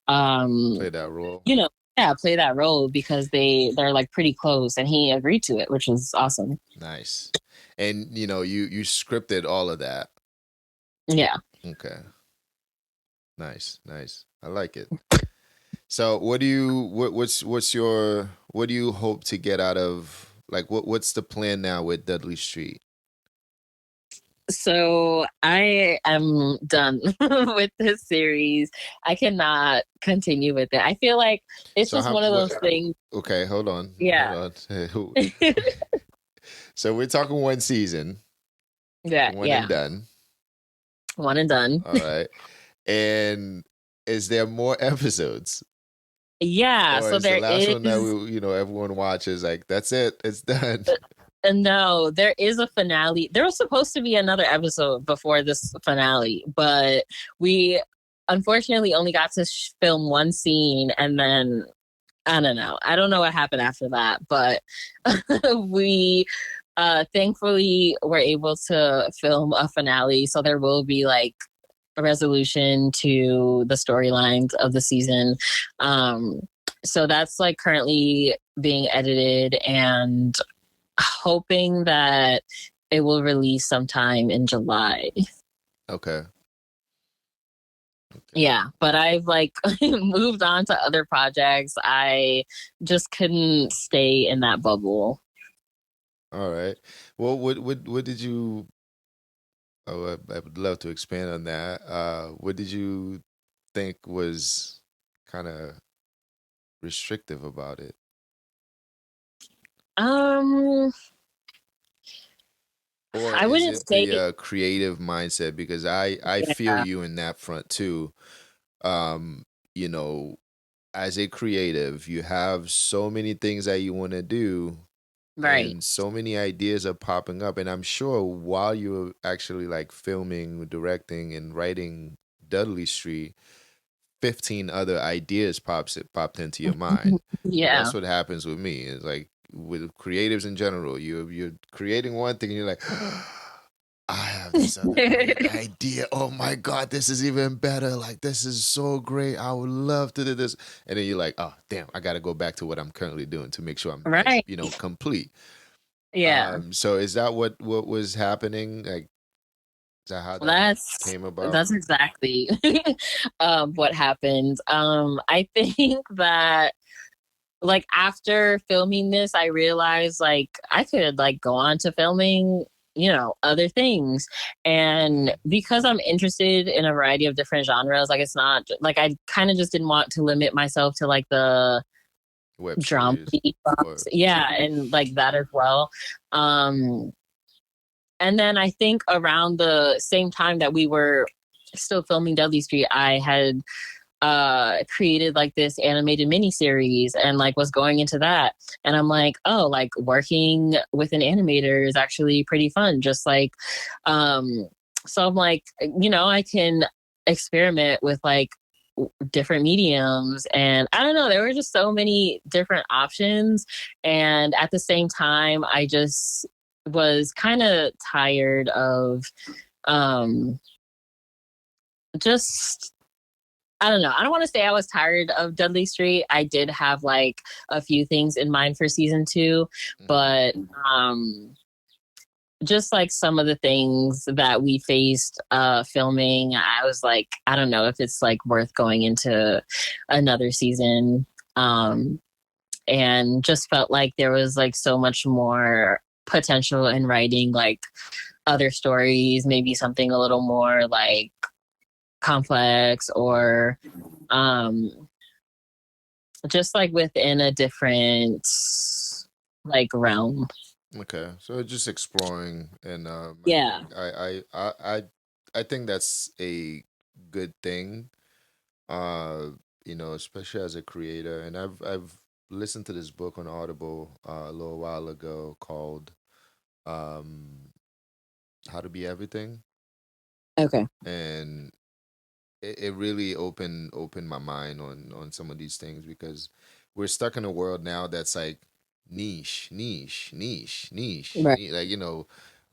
Play um, that role. you know, yeah, play that role because they're like pretty close, and he agreed to it, which was awesome. Nice. And you scripted all of that. Yeah. Okay. Nice, nice. I like it. So what do you what's your what do you hope to get out of like what's the plan now with Dudley Street? So I am done with this series. I cannot continue with it. I feel like it's So just how one of what those things. okay, hold on. Hold Yeah. on. So we're talking one season, Yeah. one and Yeah. done. One and done. All right. And is there more episodes? Yeah. Or So is the there last one that is, everyone watches like that's it, it's done. no, there is a finale. There was supposed to be another episode before this finale, but we unfortunately only got to film one scene, and then I don't know. I don't know what happened after that, but we thankfully were able to film a finale. So there will be like a resolution to the storylines of the season. Um, so that's like currently being edited and hoping that it will release sometime in July. Okay. Okay. Yeah, but I've like moved on to other projects. I just couldn't stay in that bubble. All right. Well, what did you oh, I would love to expand on that. What did you think was kind of restrictive about it? Um, Or I is wouldn't it say, the creative mindset? Because I feel yeah, you in that front too. Um, you know, as a creative, you have so many things that you want to do, right. and so many ideas are popping up. And I'm sure while you're actually like filming, directing, and writing Dudley Street, 15 other ideas popped into your mind. And Yeah. that's what happens with me. It's like with creatives in general, you're creating one thing and you're like, I have this other great idea. Oh my God, this is even better. Like, this is so great. I would love to do this. And then you're like, oh, damn, I got to go back to what I'm currently doing to make sure I'm like, Right. complete. Yeah. So is that what was happening? Like, is that how that That's came about? that's exactly what happened. I think that like after filming this, I realized like I could like go on to filming other things. And because I'm interested in a variety of different genres, like it's not like I kind of just didn't want to limit myself to like the Web drama series box. or Yeah, and like that as well. Um and then I think around the same time that we were still filming Dudley Street, I had created like this animated miniseries and like was going into that. And I'm like, oh, like working with an animator is actually pretty fun. Just like so I'm like, I can experiment with like different mediums, and I don't know, there were just so many different options. And at the same time, I just was kind of tired of um just I don't know. I don't want to say I was tired of Dudley Street. I did have like a few things in mind for season two, Mhm. but just like some of the things that we faced filming, I was like, I don't know if it's like worth going into another season. Um and just felt like there was like so much more potential in writing like other stories, maybe something a little more like complex or um just like within a different like realm. Okay, so just exploring, and I Yeah. think I think that's a good thing. Uh, especially as a creator, and I've listened to this book on Audible a little while ago called um How to Be Everything, Okay. and it really opened my mind on some of these things because we're stuck in a world now that's like niche, niche, niche, niche, Right. niche, like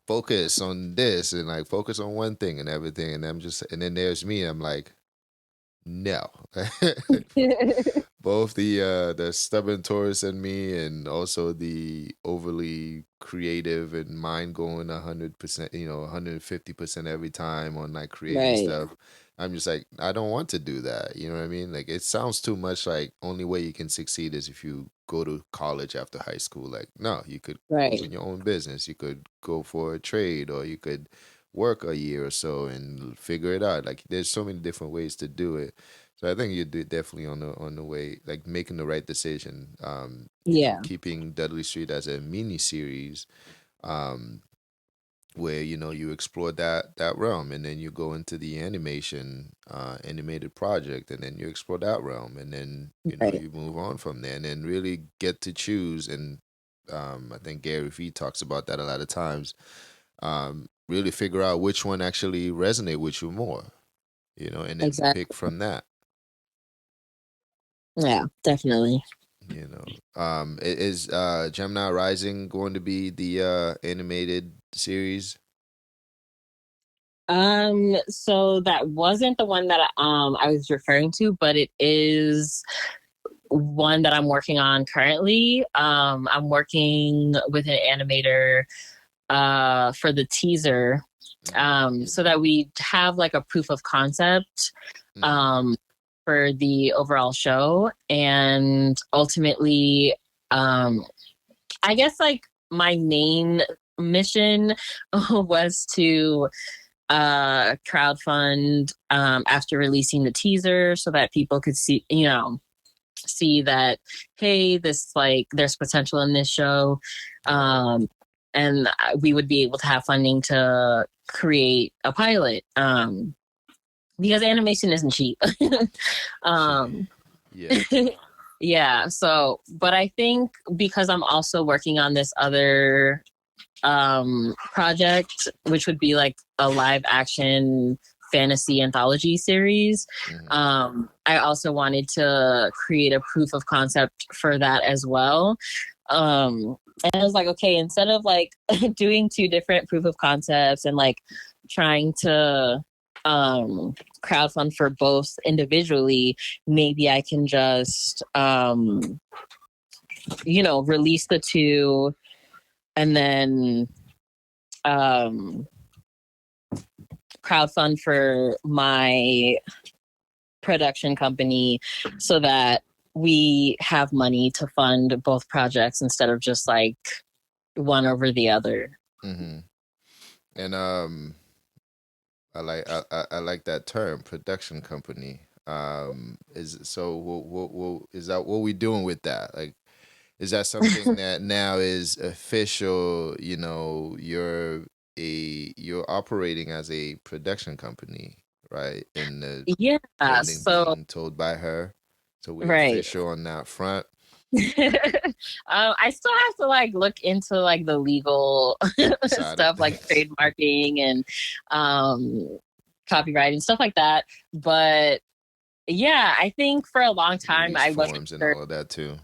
focus on this and like focus on one thing and everything. And then there's me. I'm like, no. Both the stubborn tourist in me and also the overly creative and mind going 100%, 150% every time on like creating Right. stuff. I'm just like, I don't want to do that. You know what I mean? Like, it sounds too much like only way you can succeed is if you go to college after high school. Like, no, you could Right. open your own business. You could go for a trade, or you could work a year or so and figure it out. Like, there's so many different ways to do it. So I think you're definitely on the way, like making the right decision. Yeah. Keeping Dudley Street as a mini series, um, where you explore that realm, and then you go into the animated project, and then you explore that realm, and then Right. you move on from there, and then really get to choose. And I think Gary Vee talks about that a lot of times. Really figure out which one actually resonate with you more, and then pick Exactly. from that. Yeah, definitely. Is Gemini Rising going to be the animated series? So that wasn't the one that I was referring to, but it is one that I'm working on currently. I'm working with an animator for the teaser, Mm-hmm. so that we have like a proof of concept Mm-hmm. um, for the overall show. And ultimately, um, I guess like my main mission was to crowdfund after releasing the teaser so that people could see that, hey, this like there's potential in this show. Right. um and we would be able to have funding to create a pilot, because animation isn't cheap. um Yeah. yeah, so but I think because I'm also working on this other project, which would be like a live action fantasy anthology series. Mm-hmm. I also wanted to create a proof of concept for that as well. And I was like, okay, instead of like doing two different proof of concepts and like trying to crowdfund for both individually, maybe I can just release the two and then um crowdfund for my production company so that we have money to fund both projects instead of just like one over the other. Mm-hmm. And I like that term, production company. Is so what is that what we doing with that? Like, is that something that now is official? You know, you're operating as a production company, right? And the Yeah. funding So, being told by her. So we right. official on that front. I still have to like look into like the legal Side of stuff, like things, trademarking and um, copyright and stuff like that. But yeah, I think for a long time release I wasn't forms and sure. all of that too.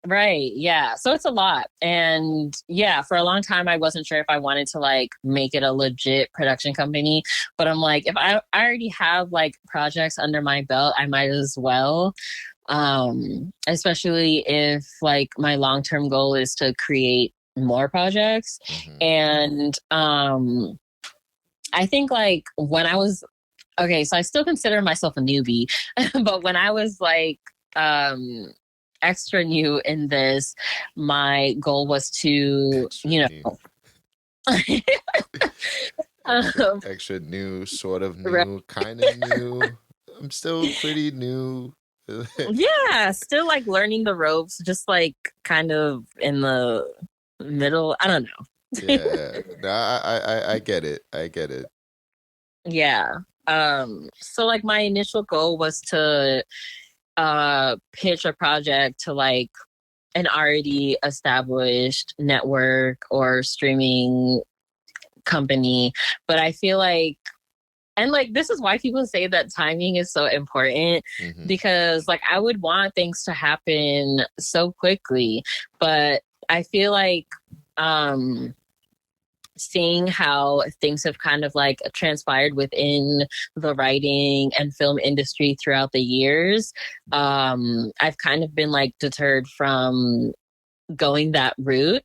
Right. Yeah. So it's a lot. And yeah, for a long time, I wasn't sure if I wanted to like make it a legit production company. But I'm like, if I already have like projects under my belt, I might as well. Especially if like my long-term goal is to create more projects. Hmm. And I think like when I was okay, so I still consider myself a newbie, but when I was like um extra new in this, my goal was to, Extra you new, know, um, extra new, sort of right, new, kind of new. I'm still pretty new. yeah, still like learning the ropes, just like kind of in the middle. I don't know. Yeah, no, I get it. I get it. Yeah. So like my initial goal was to pitch a project to like an already established network or streaming company. But I feel like, and like, this is why people say that timing is so important Hmm. because, like, I would want things to happen so quickly. But I feel like, um, seeing how things have kind of like transpired within the writing and film industry throughout the years, I've kind of been like deterred from going that route,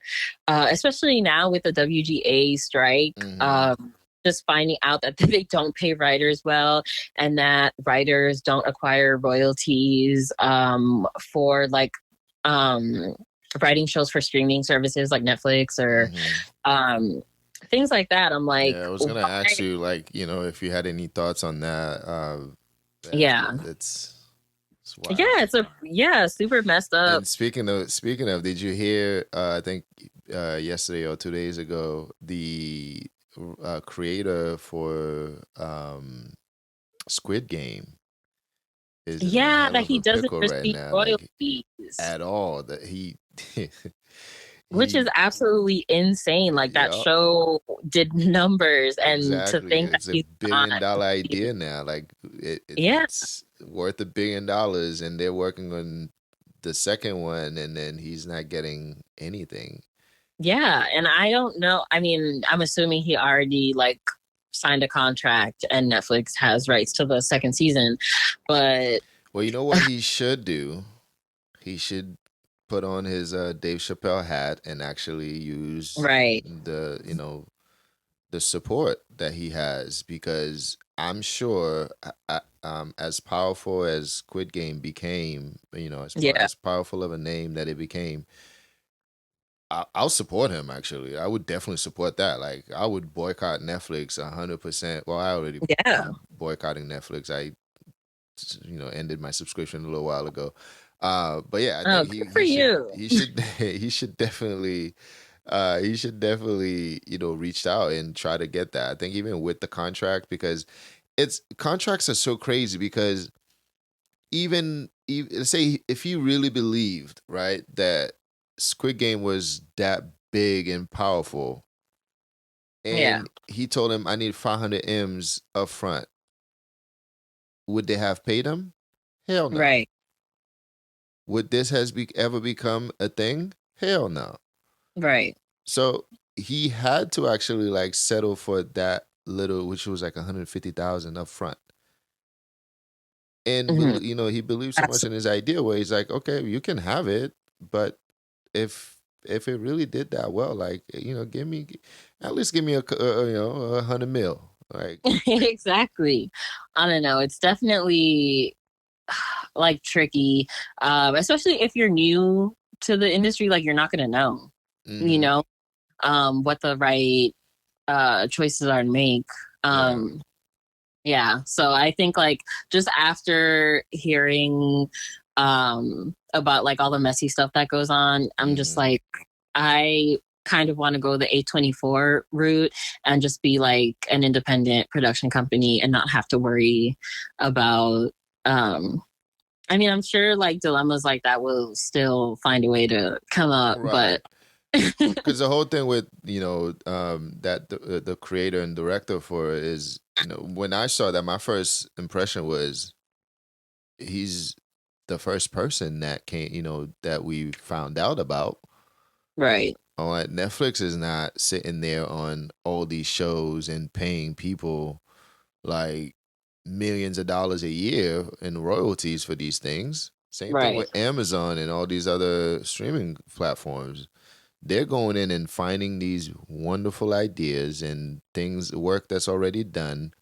especially now with the WGA strike. Hmm. Just finding out that they don't pay writers well and that writers don't acquire royalties for like um, writing shows for streaming services like Netflix or Hmm. um, things like that. I'm like, Yeah, I was gonna ask why? you, like, if you had any thoughts on that. Yeah. It's wild. Yeah, yeah, super messed up. And speaking of, did you hear? I think yesterday or 2 days ago, the creator for Squid Game is in a Yeah, hell that of he a doesn't pickle right receive now. Like, royalties. at all. That he Which he is absolutely insane. Like that Yup, show did numbers, and to exactly. think that It's a he's billion not. dollar idea now. Like, Yeah, it's worth $1 billion, and they're working on the second one, and then he's not getting anything. yeah, and I don't know. I mean, I'm assuming he already like signed a contract, and Netflix has rights to the second season. But Well, you know what he should do? He should put on his Dave Chappelle hat and actually use right, the support that he has, because I'm sure, as powerful as Squid Game became, yeah, as powerful of a name that it became, I'll support him. Actually, I would definitely support that. Like, I would boycott Netflix 100%. Well, I already yeah. boycotting Netflix. I ended my subscription a little while ago. But yeah, I Oh, think good for you. he should he should definitely reach out and try to get that. I think even with the contract, because it's contracts are so crazy, because even say if he really believed, right, that Squid Game was that big and powerful, Yeah, and he told him, I need 500 M's up front, would they have paid him? Hell no. right, Would this ever become a thing? Hell no. right. So he had to actually like settle for that little, which was like 150,000 up front. And Hmm. he believed so much Absolutely. in his idea, where he's like, okay, you can have it, but if it really did that well, like, give me, at least give me 100 mil, like. Exactly. I don't know. It's definitely like tricky, especially if you're new to the industry. Like you're not gonna know, you Hmm. know, what the right choices are to make. Yeah. Um, yeah, so I think like just after hearing about like all the messy stuff that goes on, I'm just Hmm. like I kind of want to go the A24 route and just be like an independent production company and not have to worry about um I mean, I'm sure like dilemmas like that will still find a way to come up, Right. but Because the whole thing with that the creator and director for it is, when I saw that, my first impression was he's the first person that came, that we found out about. right, Like Netflix is not sitting there on all these shows and paying people like millions of dollars a year in royalties for these things. Same thing right, with Amazon and all these other streaming platforms. They're going in and finding these wonderful ideas and things, work that's already done,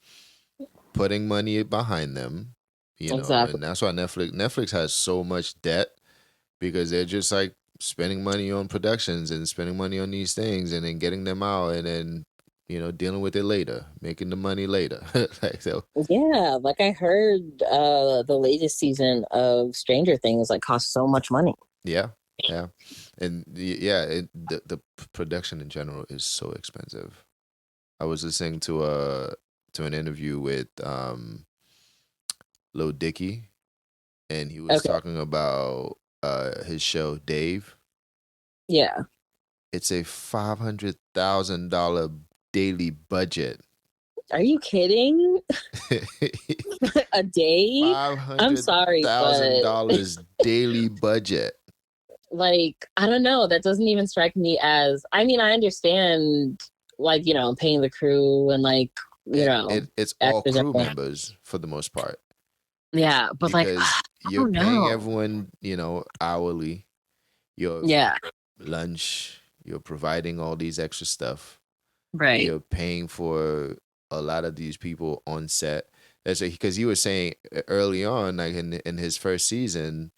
putting money behind them, exactly. and that's why Netflix has so much debt because they're just like spending money on productions and spending money on these things and then getting them out and then dealing with it later, making the money later. Like so, Yeah, like I heard the latest season of Stranger Things like cost so much money. yeah, yeah, and yeah, the production in general is so expensive. I was listening to an interview with Lil Dicky, and he was Okay. talking about his show Dave. Yeah. It's a $500,000 daily budget. Are you kidding? A day? five I'm hundred sorry, thousand but dollars daily budget. like I don't know, that doesn't even strike me as I mean, I understand like, paying the crew and like, And it's all actors and crew everything. members for the most part Yeah, but like because I you're don't paying know. everyone, hourly. You're Yeah, lunch. You're providing all these extra stuff. right. You're paying for a lot of these people on set. That's because he was saying early on, like in his first season,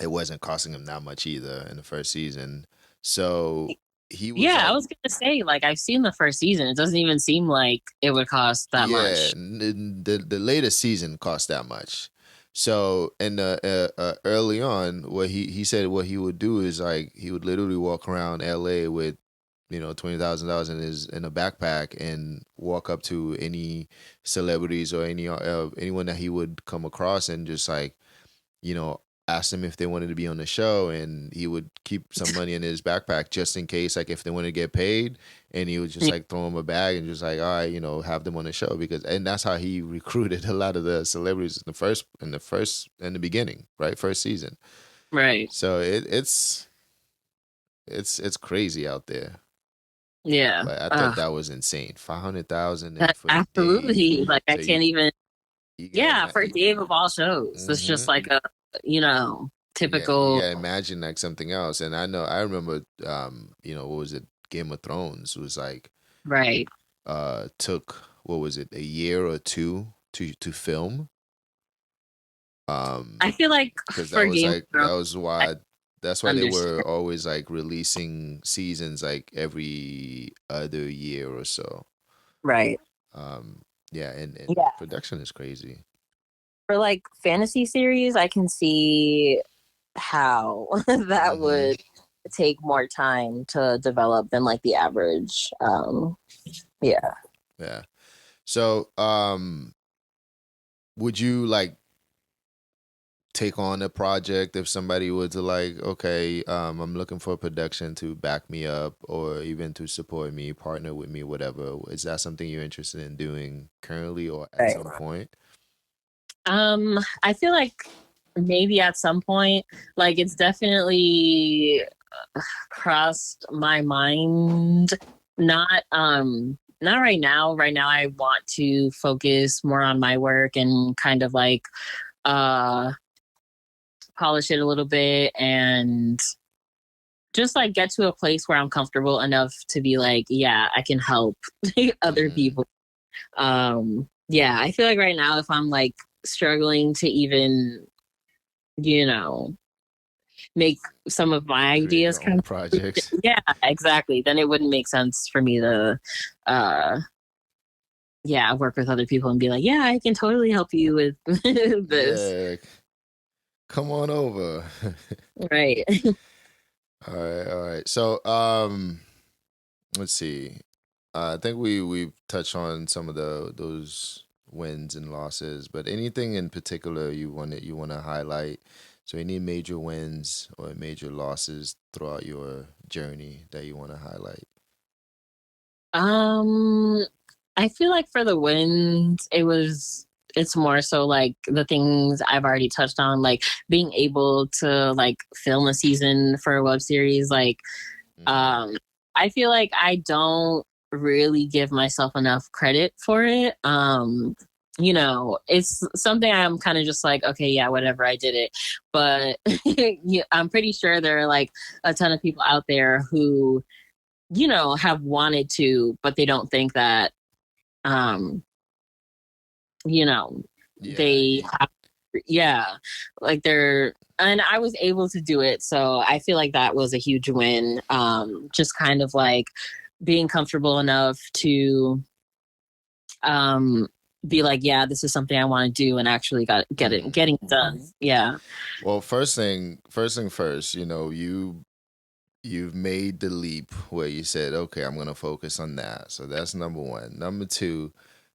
it wasn't costing him that much either in the first season. So he was Yeah, I like, was gonna say, like, I've seen the first season. It doesn't even seem like it would cost that yeah, much. the latest season cost that much. So in the early on, what he said what he would do is like he would literally walk around L.A. with $20,000 in a backpack and walk up to any celebrities or anyone that he would come across and just like you know, ask them if they wanted to be on the show, and he would keep some money in his backpack just in case, like if they wanted to get paid, and he would just like throw them a bag and just like, all right, have them on the show and that's how he recruited a lot of the celebrities in the beginning, right, first season. Right. So it's crazy out there. Yeah. Like I thought that was insane. 500,000 and for Dave. Absolutely. Like I So can't even. you gotta Yeah, for Dave of all shows, it's just mm-hmm. like a Yeah, you typical. gotta imagine like something else. And I remember what was it? Game of Thrones was like Right. took what was it, a year or two to film. I feel like Because for Game of Thrones, I that's why they were understand. always like releasing seasons like every other year or so. Right. Yeah, and Yeah. production is crazy. For like fantasy series, I can see how that Hmm. would take more time to develop than like the average. Yeah. Yeah. So would you like take on a project if somebody were to like, okay, I'm looking for a production to back me up or even to support me, partner with me, whatever. Is that something you're interested in doing currently or at Right. some point? I feel like maybe at some point, like it's definitely crossed my mind. Not right now. Right now I want to focus more on my work and kind of like uh polish it a little bit and just like get to a place where I'm comfortable enough to be like, yeah, I can help other Hmm. people. Yeah, I feel like right now if I'm like struggling to even, you know, make some of my Create ideas your own kind of, projects. yeah, exactly. Then it wouldn't make sense for me to, uh, yeah, work with other people and be like, yeah, I can totally help you with this. Yeah, come on over. Right. All right, all right. So, let's see. I think we've touched on some of those wins and losses, but anything in particular you want to highlight? So, any major wins or major losses throughout your journey that you want to highlight? Um, I feel like for the wins, it's more so like the things I've already touched on, like being able to like film a season for a web series. Like, Mm-hmm. um, I feel like I don't really give myself enough credit for it. It's something I'm kind of just like, okay, yeah, whatever, I did it. But yeah, I'm pretty sure there are like a ton of people out there who have wanted to, but they don't think that, um, you know, Yeah, they have, yeah, like and I was able to do it. So I feel like that was a huge win. Just kind of like being comfortable enough to, um, be like, yeah, this is something I want to do and actually mm-hmm. getting it done. Yeah. Well, first thing first, you've made the leap where you said, okay, I'm going to focus on that. So that's number one. Number two,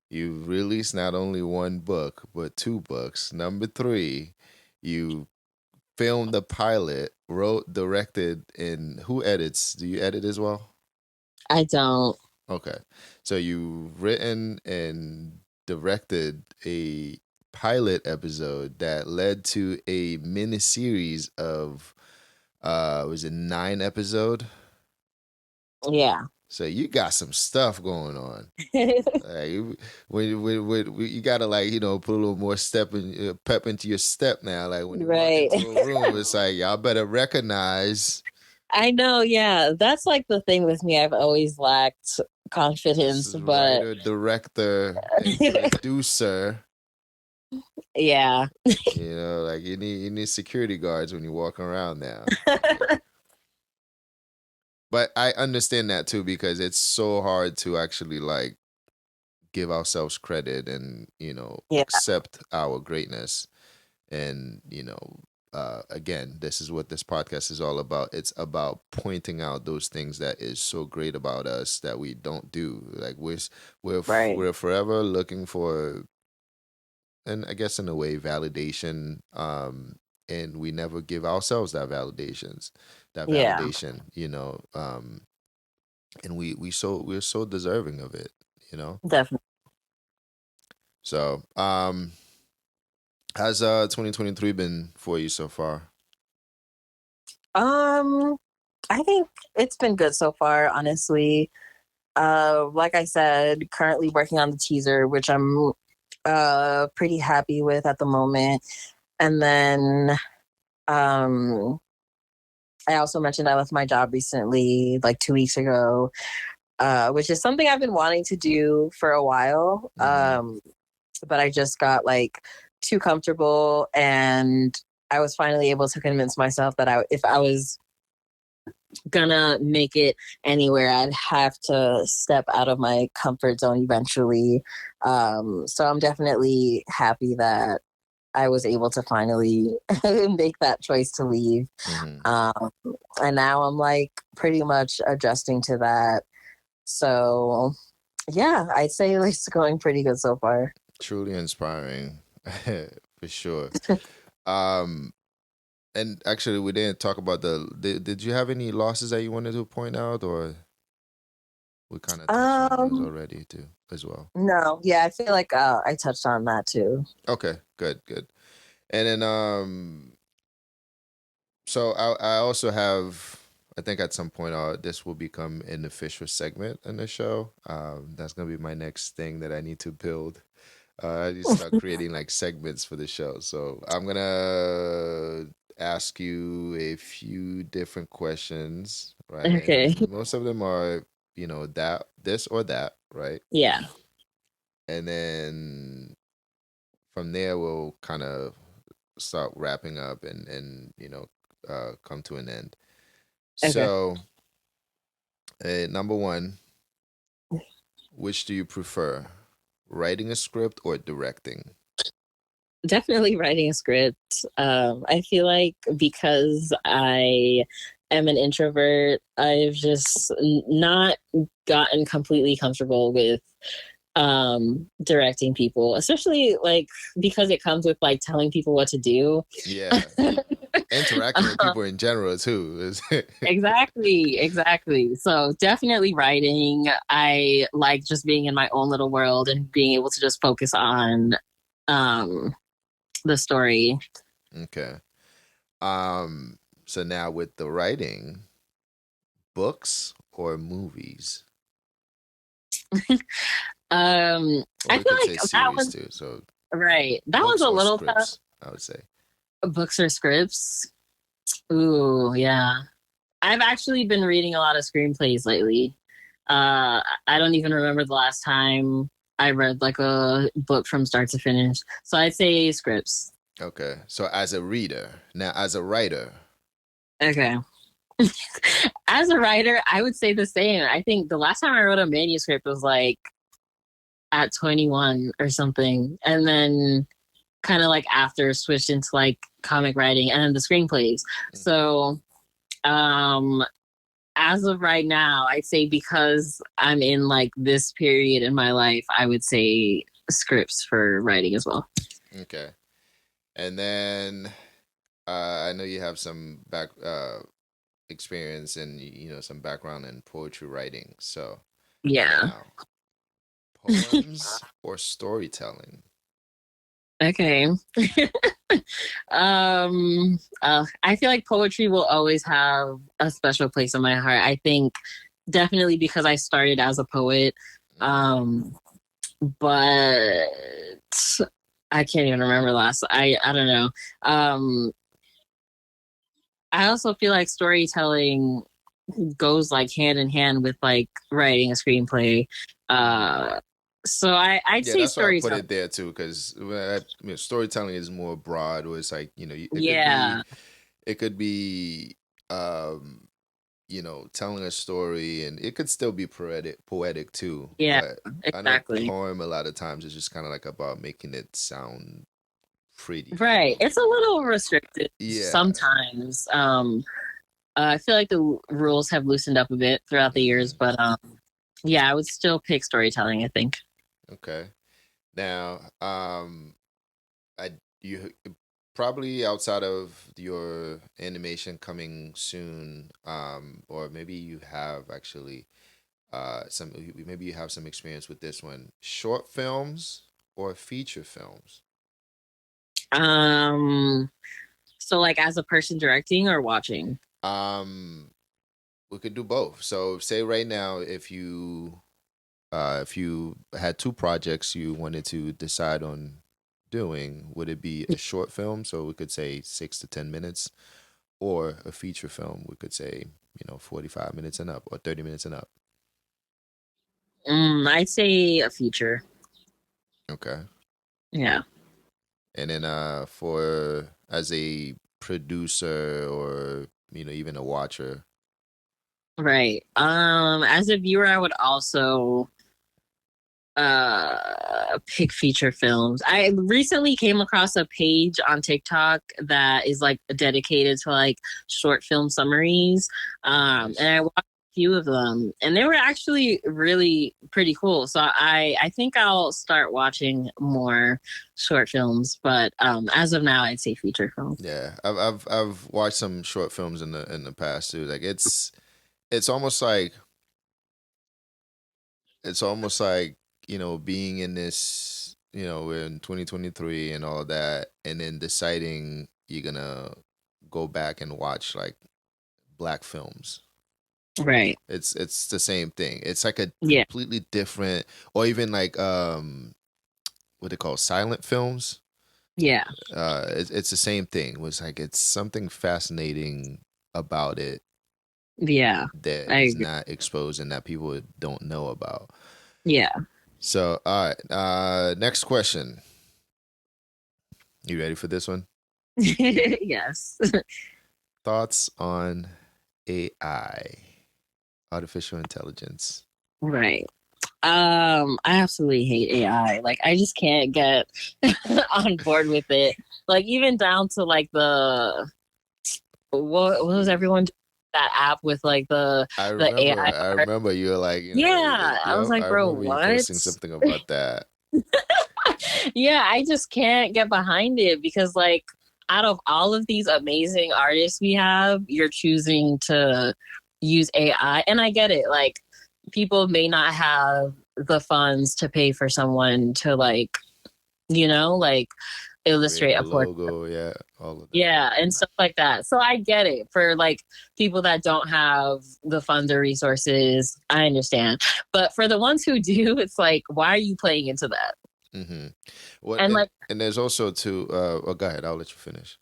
you've released not only one book, but two books. Number three, you filmed the pilot, wrote, directed, and who edits? Do you edit as well? I don't. Okay. So you've written and directed a pilot episode that led to a mini series of was it 9 episode? Yeah. So you got some stuff going on. Like, when you gotta like put a little more step in pep into your step now. Like when you walk Right. into a room, it's like y'all better recognize I know, yeah. That's like the thing with me. I've always lacked this confidence, is but writer, director, and producer. yeah. Like you need security guards when you walk around now. Like, but I understand that too because it's so hard to actually like give ourselves credit and Yeah, accept our greatness. And again, this is what this podcast is all about. It's about pointing out those things that is so great about us that we don't do. Like right. we're forever looking for, and I guess in a way, validation. And we never give ourselves that Yeah, validation. And we're so deserving of it. You know. definitely. So, how's 2023 been for you so far? Um, I think it's been good so far, honestly. Like I said, currently working on the teaser, which I'm pretty happy with at the moment. And then um I also mentioned I left my job recently, like 2 weeks ago, which is something I've been wanting to do for a while. Mm-hmm. But I just got like too comfortable, and I was finally able to convince myself that if I was gonna make it anywhere, I'd have to step out of my comfort zone eventually. So I'm definitely happy that I was able to finally make that choice to leave. Mm-hmm. Um, and now I'm like pretty much adjusting to that. So yeah, I'd say it's going pretty good so far. Truly inspiring, for sure. Um, and actually, we didn't talk about did you have any losses that you wanted to point out, or we kind of touched on those Um, already too, as well? no, yeah, I feel like I touched on that too. Okay, good, good. And then, so I also have. I think at some point, this will become an official segment in the show. That's gonna be my next thing that I need to build. I need to start creating like segments for the show. So I'm gonna ask you a few different questions, right? Okay. And most of them are, that this or that, right? Yeah. And then from there we'll kind of start wrapping up and come to an end. Okay. So, number one, which do you prefer, writing a script or directing? Definitely writing a script. I feel like because I am an introvert, I've just not gotten completely comfortable with directing people, especially like because it comes with like telling people what to do. Yeah, interacting with people in general too is Exactly, exactly. So definitely writing. I like just being in my own little world and being able to just focus on um the story. okay. So now with the writing, books or movies, or I we feel could like say that series was too. So right. That was books a or little tough. scripts, I would say. Books or scripts. Ooh, yeah. I've actually been reading a lot of screenplays lately. I don't even remember the last time I read like a book from start to finish. So I'd say scripts. Okay. So as a reader, now as a writer, Okay. As a writer, I would say the same. I think the last time I wrote a manuscript was like at 21 or something. And then kind of like after switched into like comic writing and then the screenplays. So um as of right now, I'd say because I'm in like this period in my life, I would say scripts for writing as well. okay. And then I know you have some back experience and some background in poetry writing. So Yeah. now, poems or storytelling? Okay. I feel like poetry will always have a special place in my heart. I think definitely because I started as a poet. Um, but I can't even remember last. I don't know. Um, I also feel like storytelling goes like hand in hand with like writing a screenplay. Uh, so I'd Yeah, say that's why I put storytelling. it there too, because storytelling is more broad. Where it's like Yeah, it could be, um, telling a story, and it could still be poetic too. yeah, But I know exactly. poem a lot of times is just kind of like about making it sound pretty, Right. and It's a little restricted yeah. sometimes. I feel like the rules have loosened up a bit throughout the years, Hmm. but yeah, I would still pick storytelling, I think. Okay. Now, I you probably outside of your animation coming soon, or maybe you have actually some maybe you have some experience with this one. Short films or feature films? Um, so like as a person directing or watching? Um, we could do both. So say right now, if you had two projects you wanted to decide on doing, would it be a short film? So we could say 6 to 10 minutes, or a feature film. We could say 45 minutes and up, or 30 minutes and up. I'd say a feature. Okay. Yeah. And then for as a producer, or even a watcher. Right. As a viewer, I would also pick feature films. I recently came across a page on TikTok that is like dedicated to like short film summaries. And Nice. I watched a few of them and they were actually really pretty cool. So I think I'll start watching more short films, but as of now I'd say feature film. Yeah, I've watched some short films in the past too. Like it's almost like it's almost like being in this, we're in 2023 and all that, and then deciding you're gonna go back and watch like black films. Right. It's the same thing. It's like a Yeah. completely different, or even like what they call silent films. Yeah. It's the same thing. It was like it's something fascinating about it Yeah. that I is agree. not exposed and that people don't know about. Yeah. So, all right. Next question. You ready for this one? Yes. thoughts on AI, artificial intelligence. Right. I absolutely hate AI. Like, I just can't get on board with it. Like, even down to like the what was everyone doing? That app with like the AI I art? remember you were like, Yeah, I was yep, like, I bro, remember you what? posting something about that. Yeah, I just can't get behind it because like out of all of these amazing artists we have, you're choosing to use AI. And I get it. Like people may not have the funds to pay for someone to like, like Create illustrate a a portrait. logo, yeah, all of that. Yeah, and stuff like that. So I get it for like people that don't have the funds or resources. I understand. But for the ones who do, it's like, why are you playing into that? Mm-hmm. What And like, and there's also too. Oh, go ahead. I'll let you finish.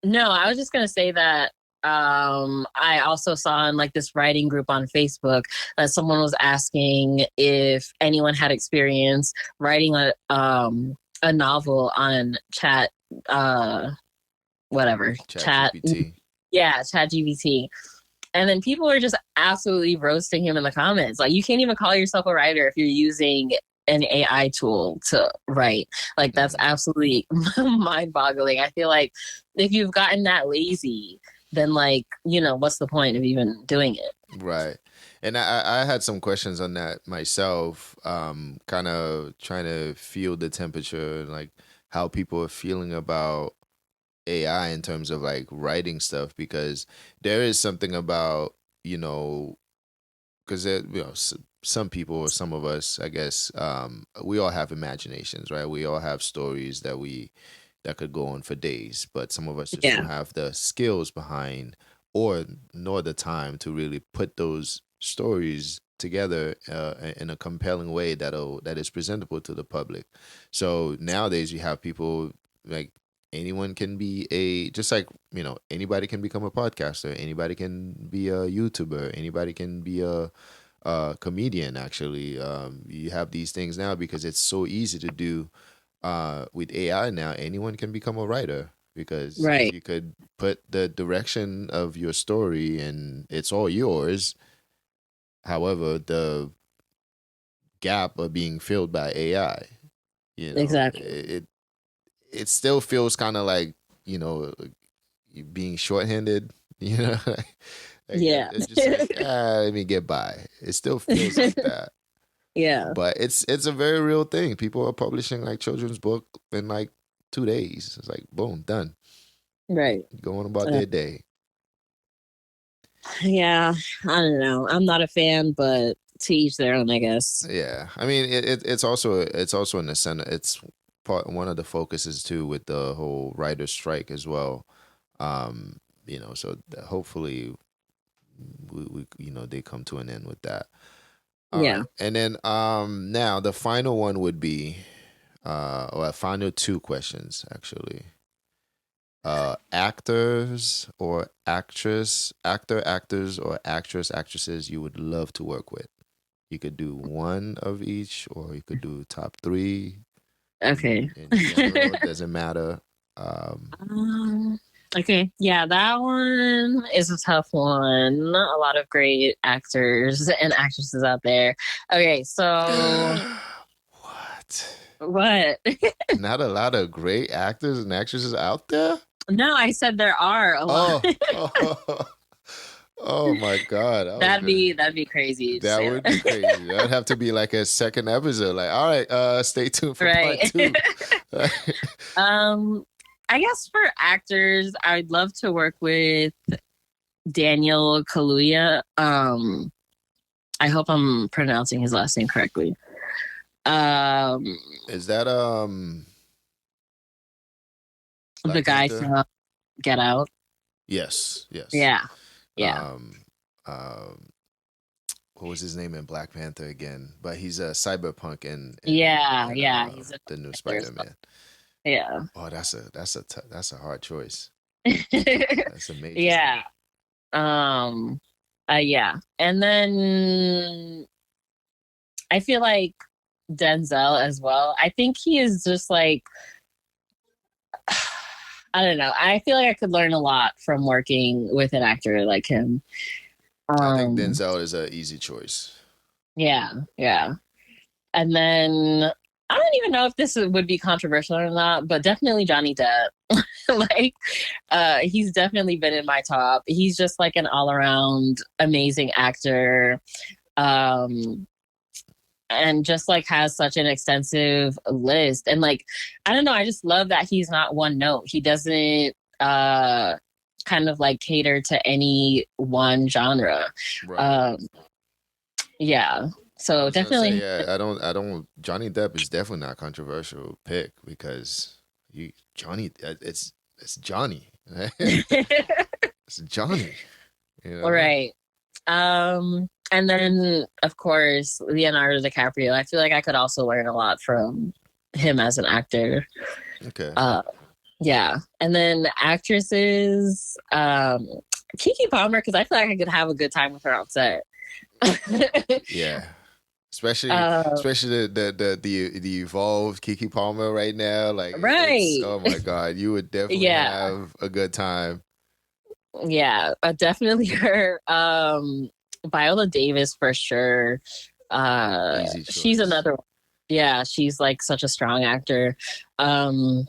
no, I was just gonna say that I also saw in like this writing group on Facebook that someone was asking if anyone had experience writing a novel on uh whatever Chat chat GPT. yeah chat GBT. And then people are just absolutely roasting him in the comments. Like, you can't even call yourself a writer if you're using an AI tool to write. Like, that's Mm-hmm. absolutely mind boggling. I feel like if you've gotten that lazy, then, like, what's the point of even doing it? Right. And I had some questions on that myself, kind of trying to feel the temperature, like how people are feeling about AI in terms of like writing stuff, because there is something about, you know, because some people or some of us, I guess, we all have imaginations, right? We all have stories that could go on for days, but some of us just don't Yeah. have the skills behind or nor the time to really put those stories together in a compelling way that is presentable to the public. So nowadays you have people like anyone can be a just like anybody can become a podcaster, anybody can be a YouTuber, anybody can be a comedian. Actually, you have these things now because it's so easy to do with AI now. Anyone can become a writer because Right. you could put the direction of your story and it's all yours. However, the gap are being filled by AI. Exactly. It still feels kind of like you know being shorthanded. You know, like Yeah. it's just like let me get by. It still feels like that, Yeah. but it's a very real thing. People are publishing like children's book in like 2 days. It's like boom, done, Right. going about Uh, their day. yeah. I don't know. I'm not a fan, but to each their own, I guess. Yeah, I mean it's also in the center. It's part one of the focuses too with the whole writer strike as well. So hopefully they come to an end with that. All Yeah. right, and then now the final one would be or final two questions actually. Actors or actors or actresses you would love to work with. You could do one of each, or you could do top three. Okay. In general, it doesn't matter. Um, Um, okay. Yeah, that one is a tough one. A lot of great actors and actresses out there. Okay, so what? what? Not a lot of great actors and actresses out there? No, I said there are a lot. Oh, oh, oh my God. That'd be crazy to That say would be that. crazy. That would have to be like a second episode. Like, all right, stay tuned for part Right. two. Um, I guess for actors, I'd love to work with Daniel Kaluuya. I hope I'm pronouncing his last name correctly. Um, Is that the Black guy Panther? from Get Out. Yes, yes. Yeah, yeah, Um, um, what was his name in Black Panther again? But he's a cyberpunk yeah, in yeah. He's a the new actor as well. Spider-Man. Yeah, Oh, that's a hard choice. That's a major one. yeah. Um, yeah. And then I feel like Denzel as well. I think he is just like I don't know. I feel like I could learn a lot from working with an actor like him. I think Um, Denzel is an easy choice. yeah, yeah. And then I don't even know if this would be controversial or not, but definitely Johnny Depp. Like, he's definitely been in my top. He's just like an all around amazing actor. Um, and just like has such an extensive list. And like, I don't know, I just love that he's not one note. He doesn't kind of like cater to any one genre. Right. Um, yeah. I So was gonna say, definitely. yeah, I don't. Johnny Depp is definitely not a controversial pick because you Johnny, it's Johnny, right? It's Johnny, you know. Right. And then of course Leonardo DiCaprio. I feel like I could also learn a lot from him as an actor. Okay. Uh yeah. And then actresses, Kiki Palmer, because I feel like I could have a good time with her on set. Yeah. Especially, uh, especially the evolved Kiki Palmer right now. Like it's, right. oh my God, you would definitely Yeah. have a good time. Yeah. Definitely her. Viola Davis for sure. Easy She's choice. another one. Yeah, she's like such a strong actor. Um,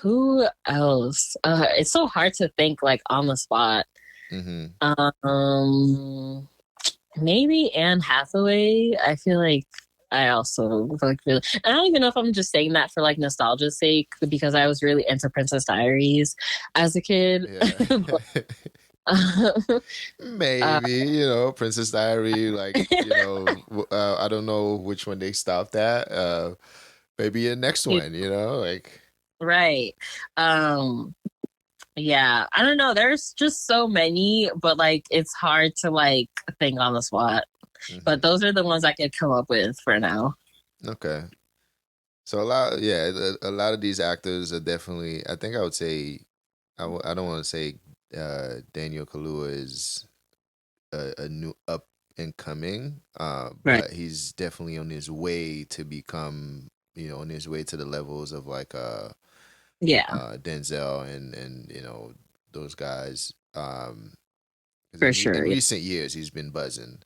who else? It's so hard to think like on the spot. Mm-hmm. Um, maybe Anne Hathaway. I feel like I also like really. I don't even know if I'm just saying that for like nostalgia's sake because I was really into Princess Diaries as a kid. Yeah. But, uh, Maybe, Princess Diary, like, I don't know which one they stopped at. Maybe a next one, like. right. Um, yeah, I don't know. There's just so many, but like it's hard to like think on the spot. But Hmm. those are the ones I could come up with for now. Okay. So a lot, yeah, a lot of these actors are definitely, I think I would say, I don't want to say Daniel Kaluuya is a new up and coming, Right. but he's definitely on his way to become, on his way to the levels of like Yeah, Denzel and those guys. 'Cause for in sure. Yeah. recent years he's been buzzing,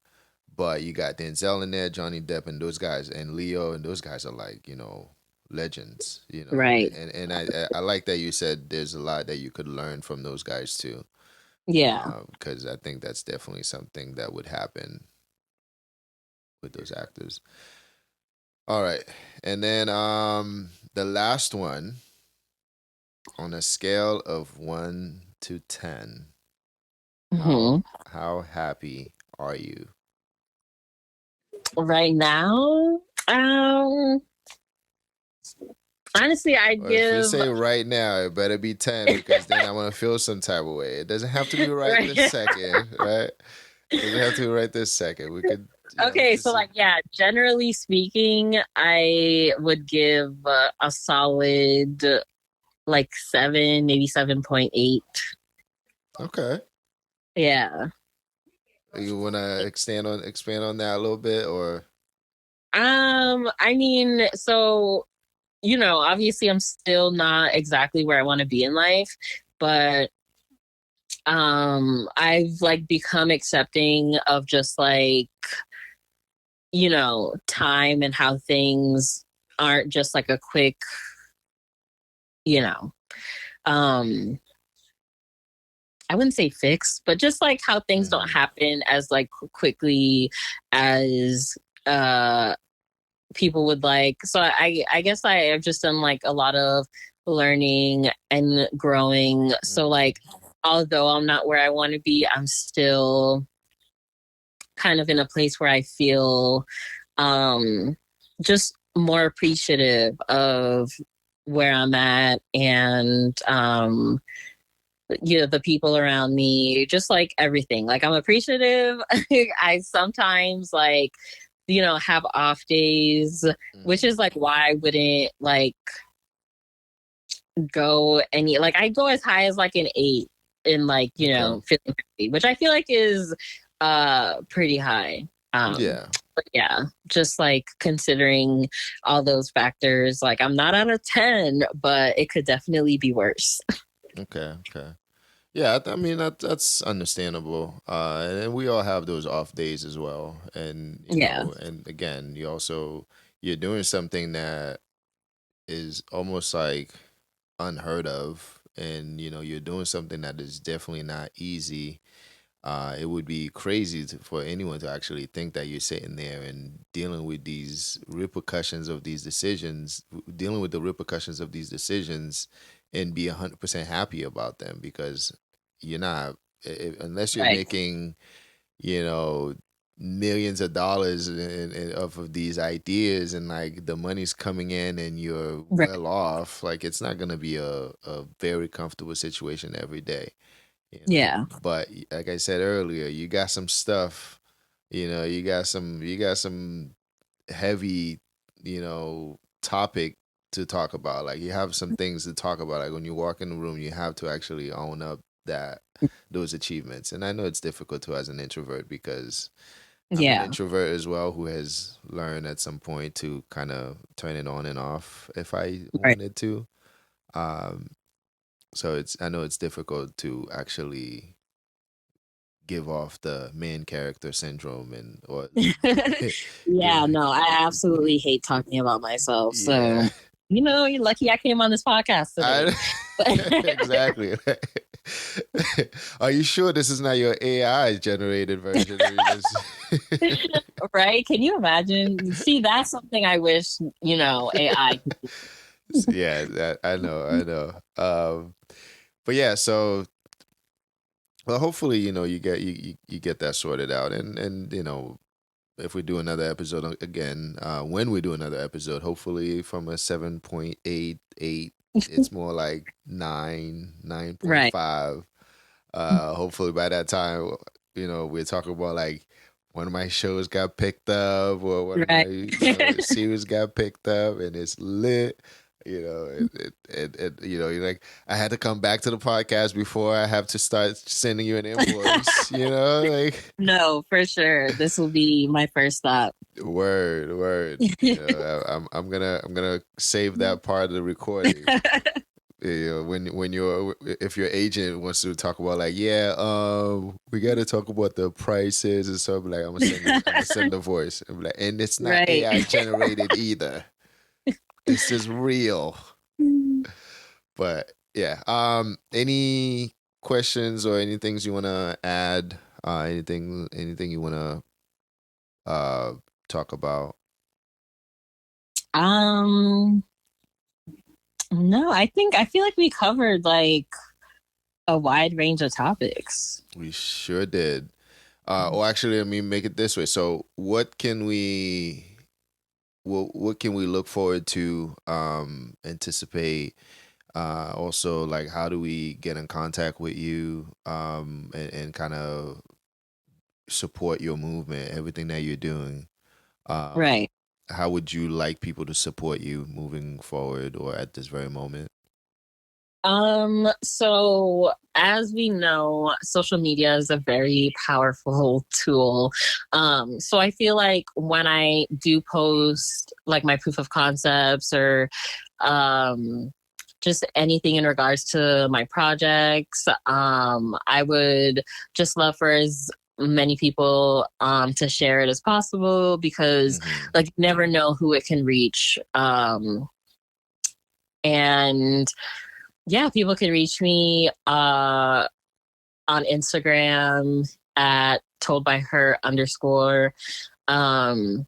but you got Denzel in there, Johnny Depp, and those guys, and Leo, and those guys are like legends. Right. And I like that you said there's a lot that you could learn from those guys too, Yeah. because I think that's definitely something that would happen with those actors. All right, and then the last one on a scale of 1 to 10. How Hmm. how happy are you? Right now, um, honestly, I'd Or if you give say right now, it better be 10 because then I'm gonna feel some type of way. It doesn't have to be right this right. second, right? It doesn't have to be right this second. We could, Okay, so just like yeah, generally speaking, I would give a solid like 7, maybe 7.8. okay. Yeah. You wanna expand on that a little bit, or I mean, so obviously I'm still not exactly where I want to be in life, but I've like become accepting of just like, time and how things aren't just like a quick, you know, um I wouldn't say fix, but just like how things don't mm-hmm. happen as like quickly as uh people would like. So I guess I have just done like a lot of learning and growing. So Mm-hmm. like although I'm not where I want to be, I'm still kind of in a place where I feel um just more appreciative of where I'm at and the people around me, just like everything. Like I'm appreciative. I sometimes like have off days, which is Mm-hmm. like why I wouldn't like go any like I go as high as like an 8 in like Okay. feeling happy, which I feel like is pretty high. Yeah. But yeah, just like considering all those factors, like I'm not at a 10, but it could definitely be worse. Okay, okay. Yeah, I mean that's understandable. And we all have those off days as well. And Yeah, and again, you're doing something that is almost like unheard of, and you're doing something that is definitely not easy. It would be crazy for anyone to actually think that you're sitting there and dealing with these repercussions of these decisions, dealing with the repercussions of these decisions, and be 100% happy about them, because you're not, unless you're right, making, you know, millions of dollars off of these ideas, and like the money's coming in and you're right. well off. Like, it's not going to be a very comfortable situation every day. Yeah, But like I said earlier, you got some stuff, you got some heavy, topic to talk about. Like, you have some things to talk about. Like, when you walk in the room, you have to actually own up that those achievements. And I know it's difficult to, as an introvert, because I'm an yeah, introvert as well, who has learned at some point to kind of turn it on and off if I right. wanted to. Um, so I know it's difficult to actually give off the main character syndrome, and or Yeah, give no, I absolutely hate talking about myself. yeah. So, you're lucky I came on this podcast today. I exactly. Are you sure this is not your AI generated version? Or you just Right? Can you imagine? See, that's something I wish, AI could yeah, I know, I know. But yeah, so well, hopefully, you get that sorted out, and if we do another episode again, when we do another episode, hopefully from a 7.88, do. it's more like 9, Right. 9.5. Hopefully by that time, we're talking about like one of my shows got picked up, or one of my, Right. series got picked up, and it's lit. You're like, I had to come back to the podcast before I have to start sending you an invoice, like No, for sure. This will be my first stop. word, word. I'm gonna save that part of the recording. When if your agent wants to talk about, like, yeah, we got to talk about the prices and stuff, like, I'm gonna send the voice and be like, and it's not Right. AI generated either. This is real. But yeah, any questions or anything you want to add? Anything you want to talk about? Um, no, I feel like we covered like a wide range of topics. We sure did. Or actually, let me make it this way. So, what can we look forward to, anticipate, also, like, how do we get in contact with you, and kind of support your movement, everything that you're doing? um Right. how would you like people to support you moving forward, or at this very moment? So as we know, social media is a very powerful tool. So I feel like when I do post like my proof of concepts or um just anything in regards to my projects, I would just love for as many people to share it as possible because Hmm. like you never know who it can reach. And yeah, people can reach me on Instagram at told by her underscore. Um,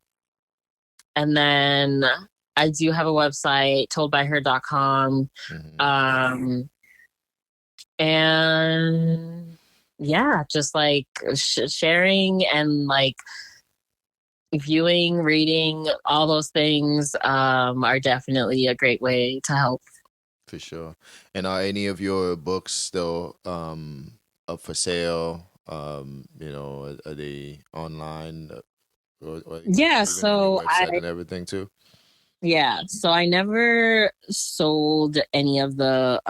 and then I do have a website, toldbyher.com. Hmm. Um, and yeah, just like sharing and like viewing, reading, all those things are definitely a great way to help. For sure. And are any of your books still up for sale? Are they online, or Yeah, even on your so website and everything too? I never sold any of the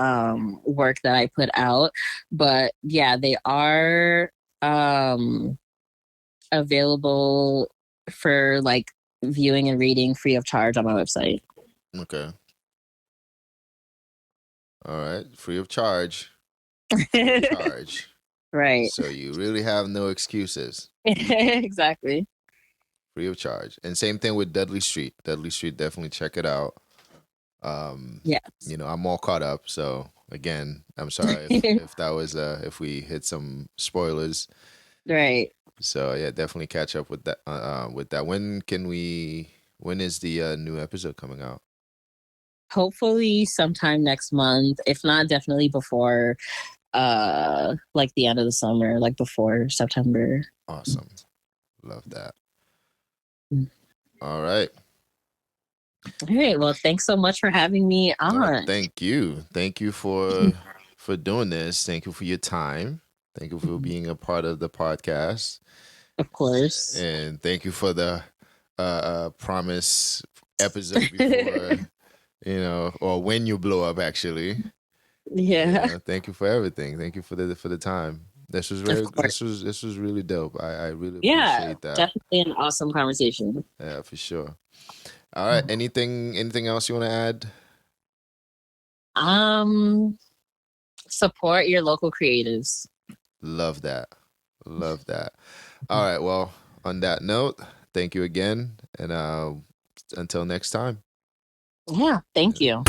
work that I put out, but yeah, they are um available for like viewing and reading free of charge on my website. Okay. All right. Free of charge. Charge. Right. So you really have no excuses. Exactly. Free of charge. And same thing with Dudley Street. Dudley Street, definitely check it out. Yes. I'm all caught up. So again, I'm sorry if that was if we hit some spoilers. Right. So yeah, definitely catch up with that. With that, when is the new episode coming out? Hopefully sometime next month. If not, definitely before like the end of the summer, like before September. Awesome, love that. Mm. All right. All right. Well, thanks so much for having me on. Thank you for doing this. Thank you for your time. Thank you for being a part of the podcast, Of course. and thank you for the promise episode before or when you blow up actually. Yeah. Thank you for everything. Thank you for the time. This was Of very course. this was really dope. I really Yeah. appreciate that. Definitely an awesome conversation. Yeah, for sure. All right. Anything else you want to add? Um, Support your local creatives. Love that. Love that. All right. Well, on that note, thank you again, and until next time. Yeah. Thank you.